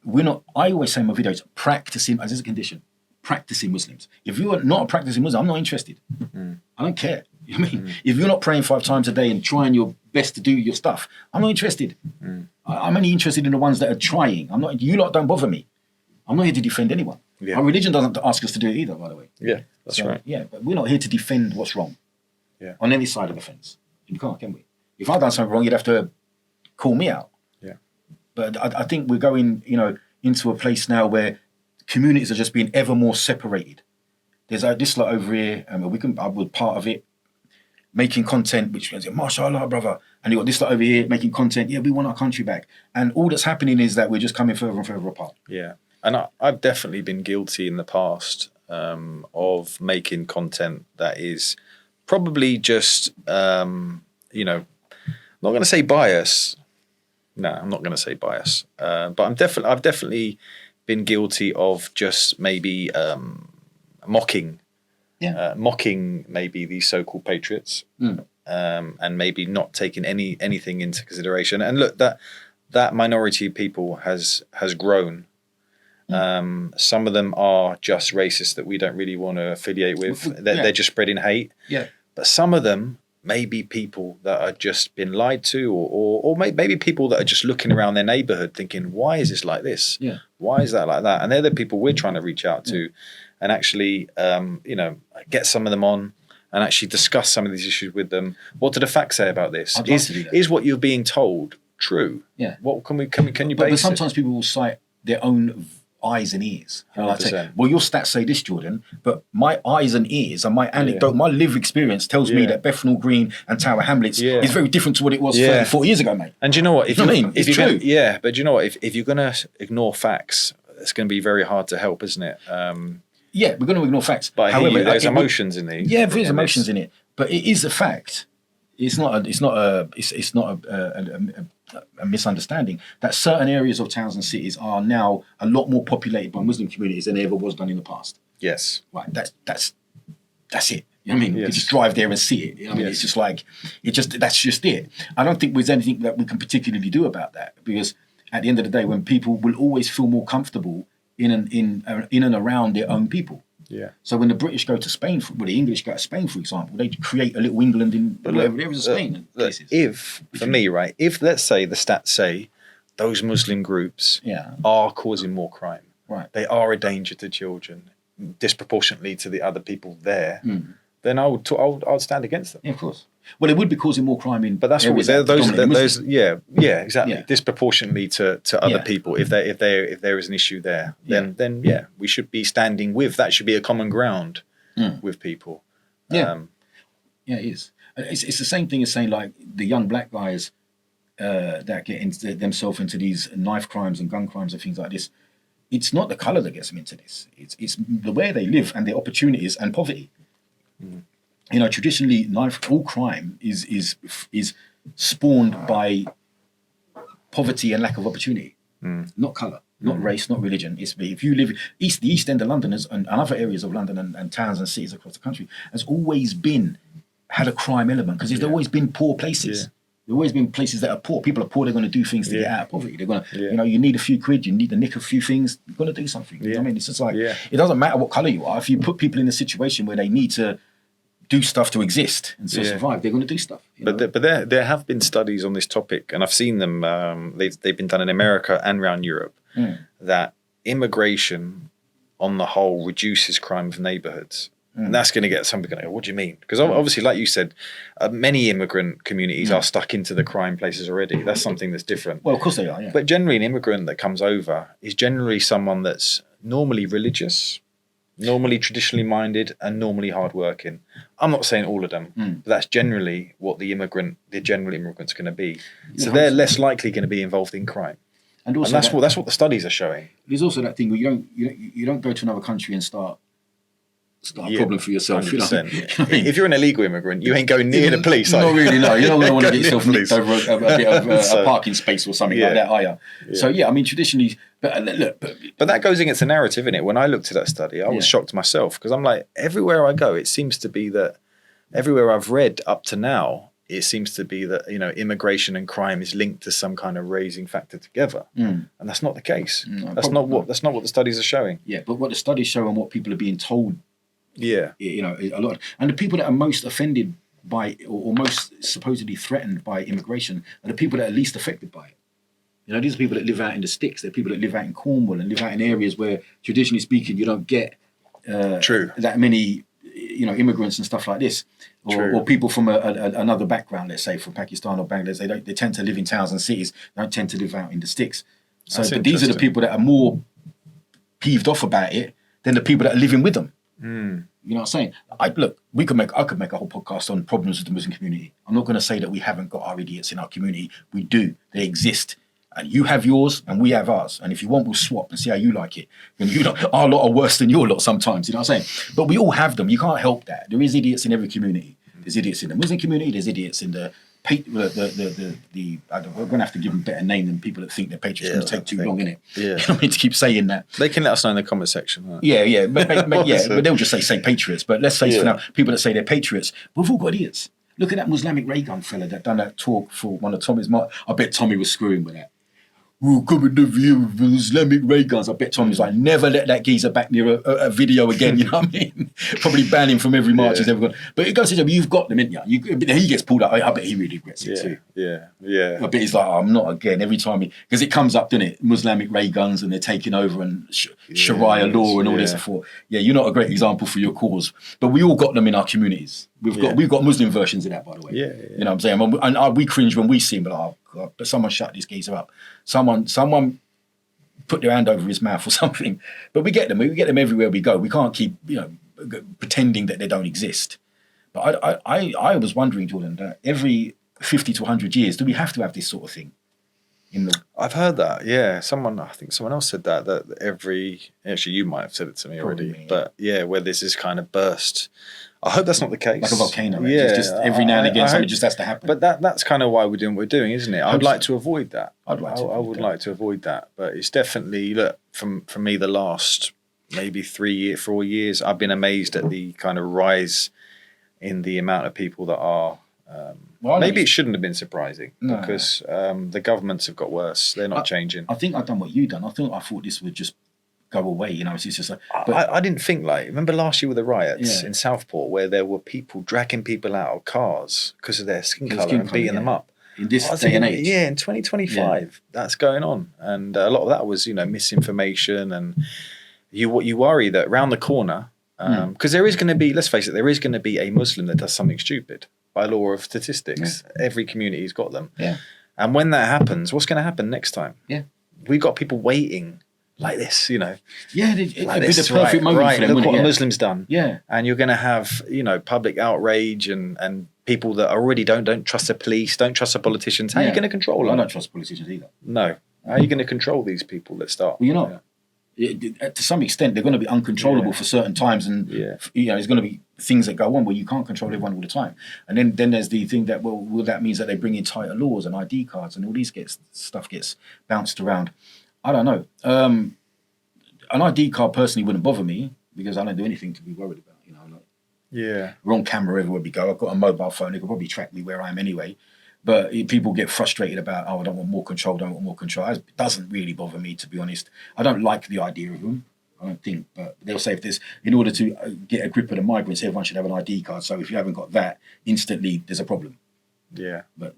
We're not. I always say in my videos, practicing as a condition. Practicing Muslims. If you are not a practicing Muslim, I'm not interested. I don't care. You know what I mean? If you're not praying 5 times a day and trying your best to do your stuff, I'm not interested. I'm only interested in the ones that are trying. I'm not. You lot don't bother me. I'm not here to defend anyone. Yeah. Our religion doesn't ask us to do it either, by the way. Yeah, that's right. Yeah, but we're not here to defend what's wrong. Yeah. On any side of the fence. You can't, can we? If I've done something wrong, you'd have to call me out. Yeah. But I think we're going, into a place now where communities are just being ever more separated. There's this lot over here, and I was part of it, making content, which is, mashallah, brother. And you got this lot over here making content. Yeah, we want our country back. And all that's happening is that we're just coming further and further apart. Yeah. And I've definitely been guilty in the past of making content that is probably just, not going to say bias. No, I'm not going to say bias. But I've definitely been guilty of just maybe mocking maybe these so-called patriots, and maybe not taking anything into consideration. And look, that minority of people has grown. Some of them are just racists that we don't really want to affiliate with. They're just spreading hate. Yeah. But some of them may be people that are just been lied to, or maybe people that are just looking around their neighborhood thinking, why is this like this? Yeah. Why is that like that? And they're the people we're trying to reach out to and actually, get some of them on and actually discuss some of these issues with them. What do the facts say about this? I'd love to do that. Is what you're being told true? Yeah. What can you base But sometimes people will cite their own eyes and ears. Like say, well, your stats say this, Jordan, but my eyes and ears and my anecdote, my lived experience tells me that Bethnal Green and Tower Hamlets is very different to what it was 30, 40 years ago, mate. And do you know what? It's true. But do you know what? If you're going to ignore facts, it's going to be very hard to help, isn't it? Yeah, we're going to ignore facts. But however, there's emotions in these. Yeah, there's emotions in it, but it is a fact. It's not a misunderstanding that certain areas of towns and cities are now a lot more populated by Muslim communities than they ever was done in the past. Yes. Right. That's it. You know what I mean? You just drive there and see it. I mean, it's just like that's just it. I don't think there's anything that we can particularly do about that because at the end of the day, when people will always feel more comfortable in and around their own people. Yeah. So when the British go to Spain, the English go to Spain, for example, they create a little England in wherever there is a Spain. Look, places. if, for me, right, if let's say the stats say those Muslim groups Yeah. are causing more crime, Right. they are a danger to children, disproportionately to the other people there, then I would stand against them. Yeah, of course. Well, it would be causing more crime in. But that's what areas they're, that are predominantly those Muslim. yeah, exactly. Yeah. Disproportionately to other Yeah. people. If there is an issue there, then yeah, we should be standing with. That should be a common ground with people. Yeah. Yeah, it is. It's the same thing as saying like the young black guys that get into themselves into these knife crimes and gun crimes and things like this. It's not the color that gets them into this. It's the way they live and their opportunities and poverty. You know, traditionally, all crime is spawned by poverty and lack of opportunity, not color, not race, not religion. It's if you live the East End of London and other areas of London and towns and cities across the country has always had a crime element because there's always been poor places. There's always been places that are poor. People are poor. They're going to do things to get out of poverty. They're going to, you know, you need a few quid. You need to nick a few things. You're going to do something. You know what I mean? It's just like it doesn't matter what color you are. If you put people in a situation where they need to do stuff to exist and to survive, they're going to do stuff. But there have been studies on this topic, and I've seen them. They've been done in America and around Europe. That immigration, on the whole, reduces crime of neighbourhoods. And that's going to get somebody going to go, what do you mean? Because obviously, like you said, many immigrant communities are stuck into the crime places already. That's something that's different. Well, of course they are, yeah. But generally, an immigrant that comes over is generally someone that's normally religious, normally traditionally minded, and normally hardworking. I'm not saying all of them, but that's generally what the general immigrant's going to be. So they're less likely going to be involved in crime. And also that's what the studies are showing. There's also that thing where you don't go to another country and start a problem for yourself. You know? If you're an illegal immigrant, you ain't going near the police. Not really, no. You're not going to want to get yourself nicked over a bit of a parking space or something like that, are you? So, yeah, I mean, traditionally... But that goes against the narrative, innit? When I looked at that study, I was shocked myself because I'm like, everywhere I go, it seems to be that everywhere I've read up to now, it seems to be that, you know, immigration and crime is linked to some kind of raising factor together. And that's not the case. That's not what the studies are showing. Yeah, but what the studies show and what people are being told, you know, a lot. And the people that are most offended by or most supposedly threatened by immigration are the people that are least affected by it. You know, these are people that live out in the sticks. They're people that live out in Cornwall and live out in areas where, traditionally speaking, you don't get that many, you know, immigrants and stuff like this, or people from another background, let's say from Pakistan or Bangladesh. They tend to live in towns and cities. They don't tend to live out in the sticks. So, but these are the people that are more peeved off about it than the people that are living with them. You know what I'm saying? I could make a whole podcast on problems with the Muslim community. I'm not going to say that we haven't got our idiots in our community. We do. They exist. And you have yours and we have ours. And if you want, we'll swap and see how you like it. And our lot are worse than your lot sometimes, you know what I'm saying? But we all have them. You can't help that. There is idiots in every community. There's idiots in the Muslim community. There's idiots in we're going to have to give them a better name than people that think they're patriots. It's going to take too long, innit? Yeah. You know what I mean? To keep saying that. They can let us know in the comment section. Right? Yeah. But they'll just say patriots. But let's face it for now, people that say they're patriots, we've all got idiots. Look at that Islamic ray gun fella that done that talk for one of Tommy's. I bet Tommy was screwing with that. We'll come in the view with Islamic ray guns. I bet Tommy's like, never let that geezer back near a video again, you know what I mean? Probably ban him from every march he's ever gone. But it goes to show you've got them, ain't you? He gets pulled out. I bet he really regrets it too. Yeah. I bet he's like, I'm not again. Every time because it comes up, doesn't it? Islamic ray guns and they're taking over and Sharia law and all this. I thought, you're not a great example for your cause. But we all got them in our communities. We've got Muslim versions of that, by the way. Yeah. You know what I'm saying? And we cringe when we see him, but oh God, but someone shut this geezer up. Someone put their hand over his mouth or something. But we get them. We get them everywhere we go. We can't keep, pretending that they don't exist. But I was wondering, Jordan, that every 50 to 100 years, do we have to have this sort of thing? I've heard that. Yeah, I think someone else said that actually you might have said it to me already. But where this is kind of burst. I hope that's not the case. Like a volcano, right? Yeah, just every now and again something just has to happen. But that's kind of why we're doing what we're doing, isn't it? I'd like to avoid that. I would like to avoid that. But it's definitely, look, from me, the last maybe 4 years, I've been amazed at the kind of rise in the amount of people that are Well, Maybe it shouldn't have been surprising No. because the governments have got worse. They're not changing. I think I've done what you done. I thought this would just go away. You know, it's just like. I didn't think like. Remember last year with the riots Yeah. in Southport where there were people dragging people out of cars because of their skin colour and beating them up. In this I was day and thinking, age. yeah, in 2025, that's going on, and a lot of that was misinformation, and you worry that round the corner, because there is going to be, let's face it, there is going to be a Muslim that does something stupid by law of statistics. Every community's got them, and when that happens, what's going to happen next time? We've got people waiting like this, Yeah, it'd like be this, the perfect moment right, for them. look what wouldn't a it? Muslim's done. Yeah. And you're going to have, public outrage and people that already don't trust the police, don't trust the politicians. How are you going to control Well, I them? don't trust politicians either. No. How are you going to control these people that start? Well, you're not. To some extent, they're going to be uncontrollable for certain times, and there's going to be things that go on where you can't control everyone all the time. And then there's the thing that that means that they bring in tighter laws and ID cards and all these stuff gets bounced around. I don't know. An ID card personally wouldn't bother me because I don't do anything to be worried about. Yeah. We're on camera everywhere we go. I've got a mobile phone. They can probably track me where I am anyway. But people get frustrated about, I don't want more control, It doesn't really bother me, to be honest. I don't like the idea of them, I don't think. But they'll say in order to get a grip of the migrants, everyone should have an ID card. So if you haven't got that, instantly there's a problem. Yeah. But,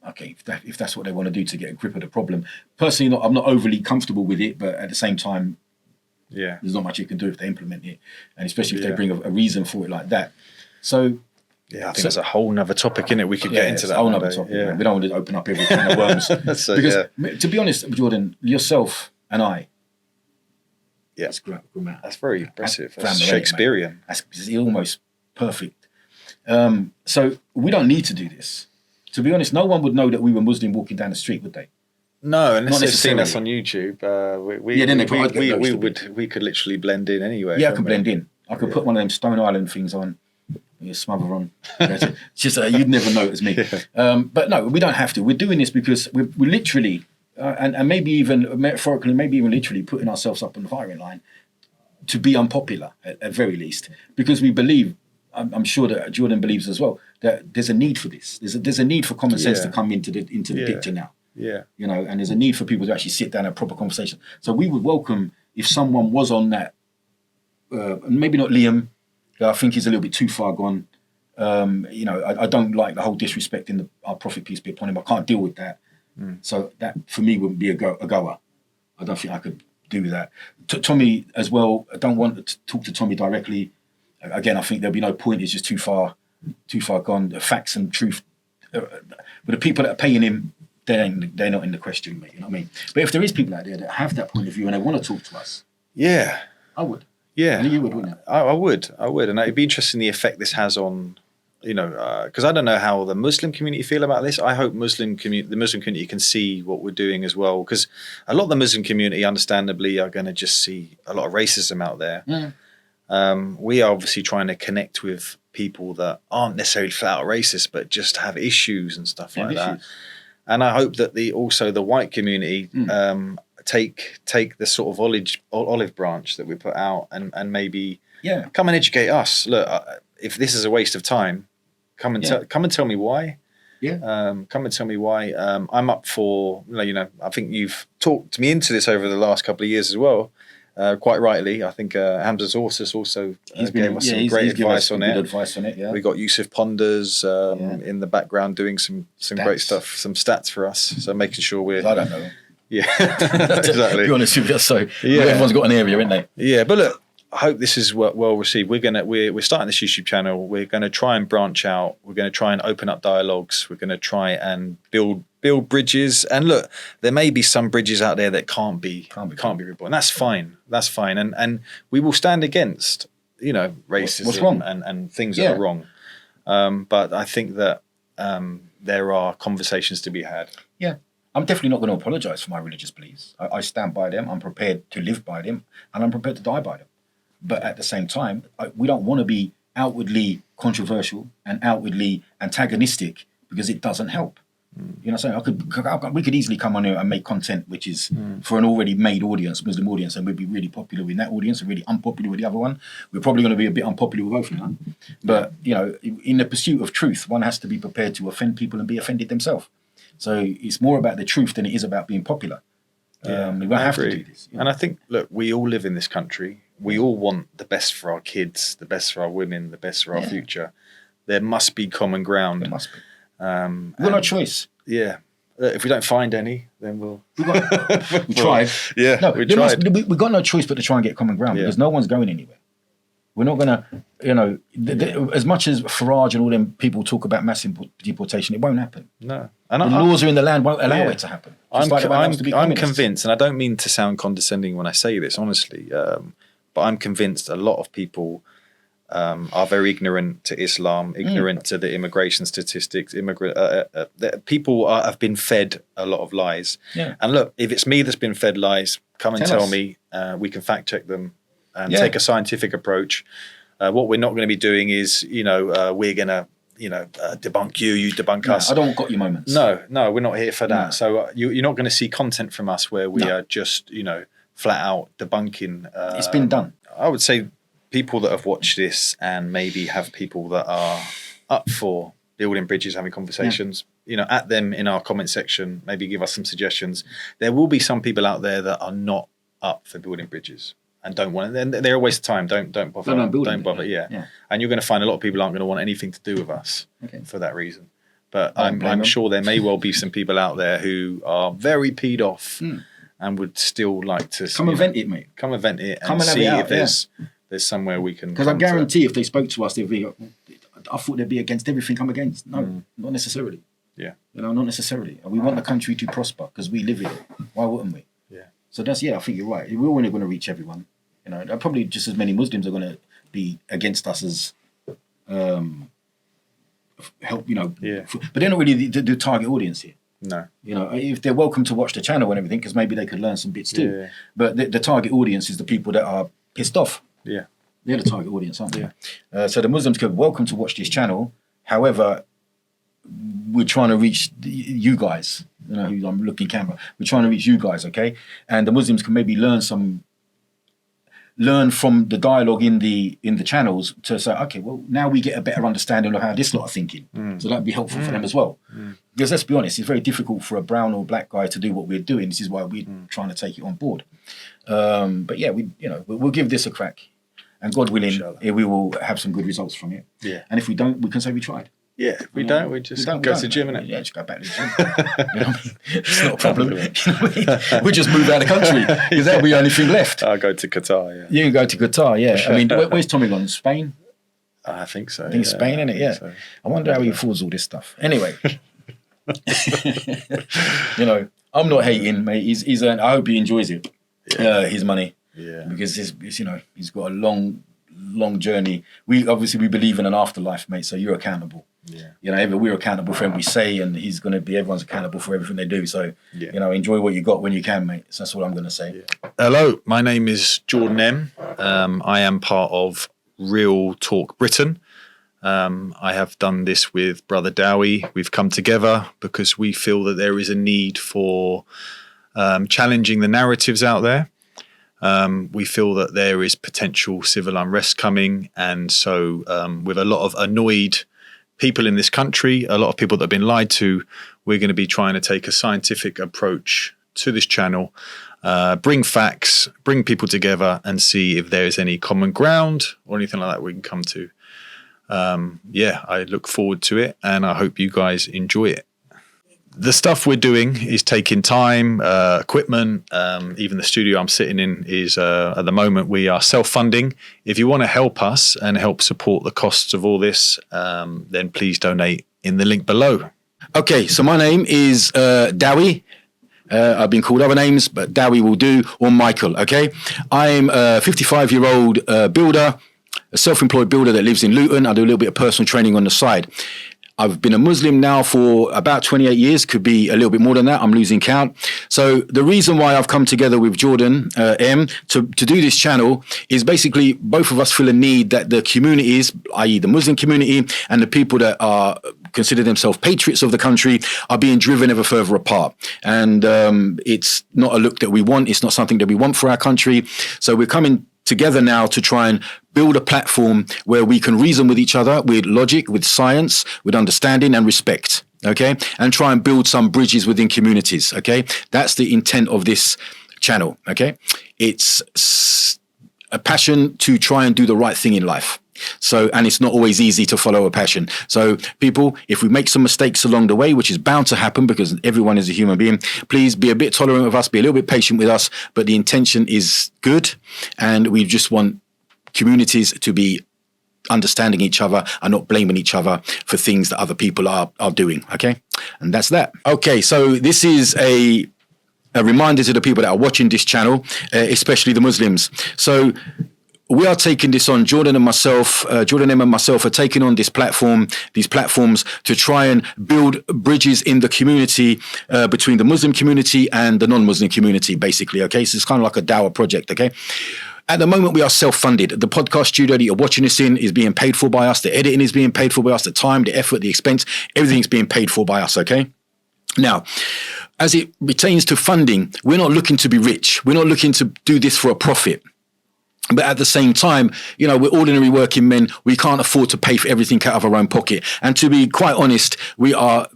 okay, if that's what they want to do to get a grip of the problem. Personally, I'm not overly comfortable with it, but at the same time, there's not much you can do if they implement it. And especially if they bring a reason for it like that. So... Yeah, I think there's a whole nother topic in it. We could get into that. A whole nother topic. Yeah. We don't want to open up every kind of worms. Because to be honest, Jordan, yourself and I. Yeah, that's very impressive. That's Grammar, Shakespearean. That's almost perfect. So we don't need to do this. To be honest, no one would know that we were Muslim walking down the street, would they? No, unless Not they've seen us necessarily. on YouTube. Then we could literally blend in anywhere. Yeah, I could blend in. I could put one of them Stone Island things on. Smother on. It's just you'd never know it was me. But no, we don't have to. We're doing this because we're literally, and maybe even metaphorically, maybe even literally putting ourselves up on the firing line to be unpopular at very least, because we believe. I'm sure that Jordan believes as well that there's a need for this. There's a need for common sense to come into the picture now. Yeah. And there's a need for people to actually sit down and have a proper conversation. So we would welcome if someone was on that. Maybe not Liam. I think he's a little bit too far gone. I don't like the whole disrespecting our Prophet, peace be upon him. I can't deal with that. So that for me wouldn't be a goer. I don't think I could do that. Tommy as well. I don't want to talk to Tommy directly. Again, I think there'll be no point. It's just too far gone. The facts and truth. But the people that are paying him, they're not in the question, mate. You know what I mean? But if there is people out there that have that point of view and they want to talk to us, I would. Yeah, and you would, wouldn't you? I would, and it'd be interesting the effect this has on, because I don't know how the Muslim community feel about this. I hope the Muslim community can see what we're doing as well, because a lot of the Muslim community, understandably, are going to just see a lot of racism out there. We are obviously trying to connect with people that aren't necessarily flat out racist, but just have issues and stuff like that. And I hope that the white community. Take the sort of olive branch that we put out and maybe come and educate us. Look, if this is a waste of time, come and tell me why. Come and tell me why. I'm up for I think you've talked me into this over the last couple of years as well. Quite rightly, I think Hamza Zorsis also gave us some great advice on it. Yeah. We got Yusuf Ponders in the background doing some great stuff, some stats for us. So making sure we're. I don't know. Yeah, exactly. To be honest with you, so everyone's got an area, isn't they? Yeah, but look, I hope this is well received. We're starting this YouTube channel. We're going to try and branch out. We're going to try and open up dialogues. We're going to try and build bridges. And look, there may be some bridges out there that can't be rebuilt. And that's fine. That's fine. And we will stand against racism what's wrong? and things that are wrong. But I think that there are conversations to be had. Yeah. I'm definitely not going to apologise for my religious beliefs. I stand by them. I'm prepared to live by them, and I'm prepared to die by them. But at the same time, we don't want to be outwardly controversial and outwardly antagonistic because it doesn't help. You know what I'm saying? We could easily come on here and make content which is for an already made audience, Muslim audience, and we'd be really popular with that audience and really unpopular with the other one. We're probably going to be a bit unpopular with both of them. But, you know, in the pursuit of truth, one has to be prepared to offend people and be offended themselves. So it's more about the truth than it is about being popular. We won't have to do this. You know? And I think, look, we all live in this country. We all want the best for our kids, the best for our women, the best for our future. There must be common ground. There must be. We've got no choice. Yeah. If we don't find any, then we tried. Yeah, no, we tried. We've got no choice but to try and get common ground because no one's going anywhere. We're not going to, you know, as much as Farage and all them people talk about mass deportation, it won't happen. No. And the laws are in the land won't allow it to happen. I'm convinced, and I don't mean to sound condescending when I say this, honestly, but I'm convinced a lot of people are very ignorant to Islam, ignorant to the immigration statistics. People have been fed a lot of lies. Yeah. And look, if it's me that's been fed lies, come and tell me. We can fact check them and take a scientific approach. What we're not going to be doing is, we're going to, debunk you debunk us. I don't got your moments. No, we're not here for that. No. So you're not going to see content from us where we are just, flat out debunking. It's been done. I would say people that have watched this and maybe have people that are up for building bridges, having conversations, at them in our comment section, maybe give us some suggestions. There will be some people out there that are not up for building bridges and don't want it. They're a waste of time. Don't bother. Don't bother. Yeah. And you're going to find a lot of people aren't going to want anything to do with us for that reason. But I'm sure there may well be some people out there who are very peed off and would still like to come and vent it, mate. Come and vent it and see if there's somewhere we can. Because I guarantee if they spoke to us, they'd be. I thought they'd be against everything I'm against. No, not necessarily. Yeah. Not necessarily. And we want the country to prosper because we live in it. Why wouldn't we? Yeah. So I think you're right. We're only going to reach everyone. Probably just as many Muslims are going to be against us as help. But they're not really the target audience here. No. If they're welcome to watch the channel and everything, because maybe they could learn some bits too. Yeah. But the target audience is the people that are pissed off. Yeah. They're the target audience, aren't they? Yeah. So the Muslims could welcome to watch this channel. However, we're trying to reach you guys. Who I'm looking camera. We're trying to reach you guys, okay? And the Muslims can maybe learn from the dialogue in the channels to say, okay, well, now we get a better understanding of how this lot are thinking. So that'd be helpful for them as well. Because let's be honest, it's very difficult for a brown or black guy to do what we're doing. This is why we're trying to take it on board. But yeah, we'll give this a crack, and God willing, we will have some good results from it. Yeah. And if we don't, we can say we tried. Yeah, if we don't, we just go to the gym, innit? Yeah, just go back to the gym. It's not a problem. We just move out of the country because that'll be the only thing left. I'll go to Qatar, yeah. You can go to Qatar, yeah. I mean, where's Tommy gone? Spain? I think so. I think Spain, innit? Yeah. So. I wonder how he affords all this stuff. Anyway. I'm not hating, mate. He's I hope he enjoys it. His money. Yeah. Because he's got a long journey. We believe in an afterlife, mate, so you're accountable. Yeah. We're accountable for everything we say, and everyone's accountable for everything they do. So, enjoy what you got when you can, mate. So that's what I'm going to say. Yeah. Hello, my name is Jordan M. I am part of Real Talk Britain. I have done this with Brother Dowie. We've come together because we feel that there is a need for challenging the narratives out there. We feel that there is potential civil unrest coming. And so with a lot of annoyed people in this country, a lot of people that have been lied to, we're going to be trying to take a scientific approach to this channel, bring facts, bring people together and see if there is any common ground or anything like that we can come to. I look forward to it and I hope you guys enjoy it. The stuff we're doing is taking time, equipment, even the studio I'm sitting in is, at the moment, we are self-funding. If you want to help us and help support the costs of all this, then please donate in the link below. Okay, so my name is Dowie. I've been called other names, but Dowie will do, or Michael, okay? I'm a 55-year-old builder, a self-employed builder that lives in Luton. I do a little bit of personal training on the side. I've been a Muslim now for about 28 years, could be a little bit more than that. I'm losing count. So the reason why I've come together with Jordan M to do this channel is basically both of us feel a need that the communities, i.e. the Muslim community and the people that are consider themselves patriots of the country are being driven ever further apart. And it's not a look that we want. It's not something that we want for our country. So we're coming together now to try and build a platform where we can reason with each other with logic, with science, with understanding and respect. Okay. And try and build some bridges within communities. Okay. That's the intent of this channel. Okay. It's a passion to try and do the right thing in life. So, and it's not always easy to follow a passion. So people, if we make some mistakes along the way, which is bound to happen because everyone is a human being, please be a bit tolerant of us, be a little bit patient with us. But the intention is good. And we just want communities to be understanding each other and not blaming each other for things that other people are doing. Okay. And that's that. Okay. So this is a reminder to the people that are watching this channel, especially the Muslims. So we are taking this on. Jordan and myself are taking on these platforms to try and build bridges in the community between the Muslim community and the non-Muslim community, basically. Okay, so it's kind of like a dawah project. Okay. At the moment, we are self-funded. The podcast studio that you're watching this in is being paid for by us. The editing is being paid for by us. The time, the effort, the expense, everything's being paid for by us. Okay. Now, as it pertains to funding, we're not looking to be rich. We're not looking to do this for a profit. But at the same time, you know, we're ordinary working men. We can't afford to pay for everything out of our own pocket. And to be quite honest, we are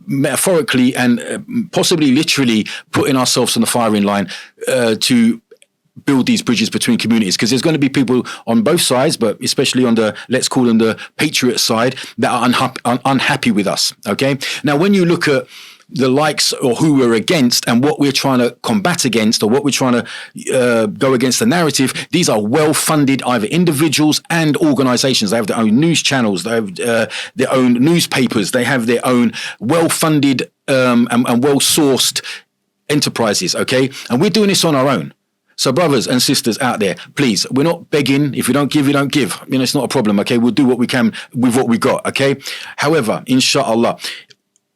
metaphorically and possibly literally putting ourselves on the firing line to build these bridges between communities, because there's going to be people on both sides, but especially on the, let's call them the patriot side, that are unhappy with us. Okay. Now, when you look at the likes or who we're against and what we're trying to combat against, or what we're trying to go against the narrative, these are well-funded either individuals and organizations. They have their own news channels, they have their own newspapers, they have their own well-funded and well-sourced enterprises. Okay. And we're doing this on our own. So brothers and sisters out there, please, we're not begging. If you don't give, you don't give. You know, it's not a problem. Okay. We'll do what we can with what we got. Okay. However, inshallah,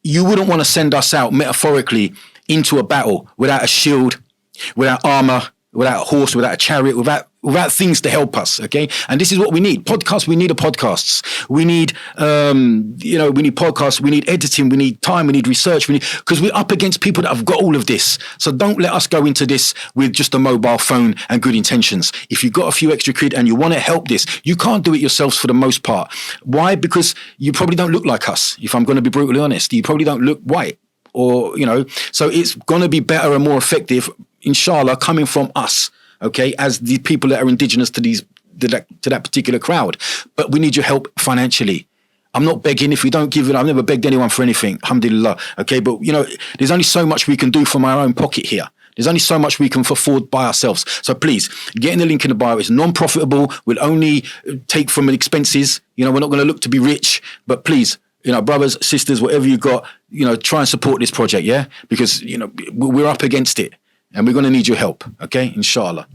you wouldn't want to send us out metaphorically into a battle without a shield, without armor, without a horse, without a chariot, without things to help us. Okay. And this is what we need. Podcasts. We need podcasts. We need, we need podcasts. We need editing. We need time. We need research. Because we're up against people that have got all of this. So don't let us go into this with just a mobile phone and good intentions. If you've got a few extra quid and you want to help this, you can't do it yourselves for the most part. Why? Because you probably don't look like us. If I'm going to be brutally honest, you probably don't look white, or, you know, so it's going to be better and more effective, inshallah, coming from us. Okay, as the people that are indigenous to that particular crowd. But we need your help financially. I'm not begging. If you don't give it, I've never begged anyone for anything. Alhamdulillah. Okay, but you know, there's only so much we can do from our own pocket here. There's only so much we can afford by ourselves. So please, get in the link in the bio. It's non-profitable. We'll only take from expenses. You know, we're not going to look to be rich, but please, you know, brothers, sisters, whatever you got, you know, try and support this project. Yeah, because, you know, we're up against it. And we're going to need your help, okay? Inshallah.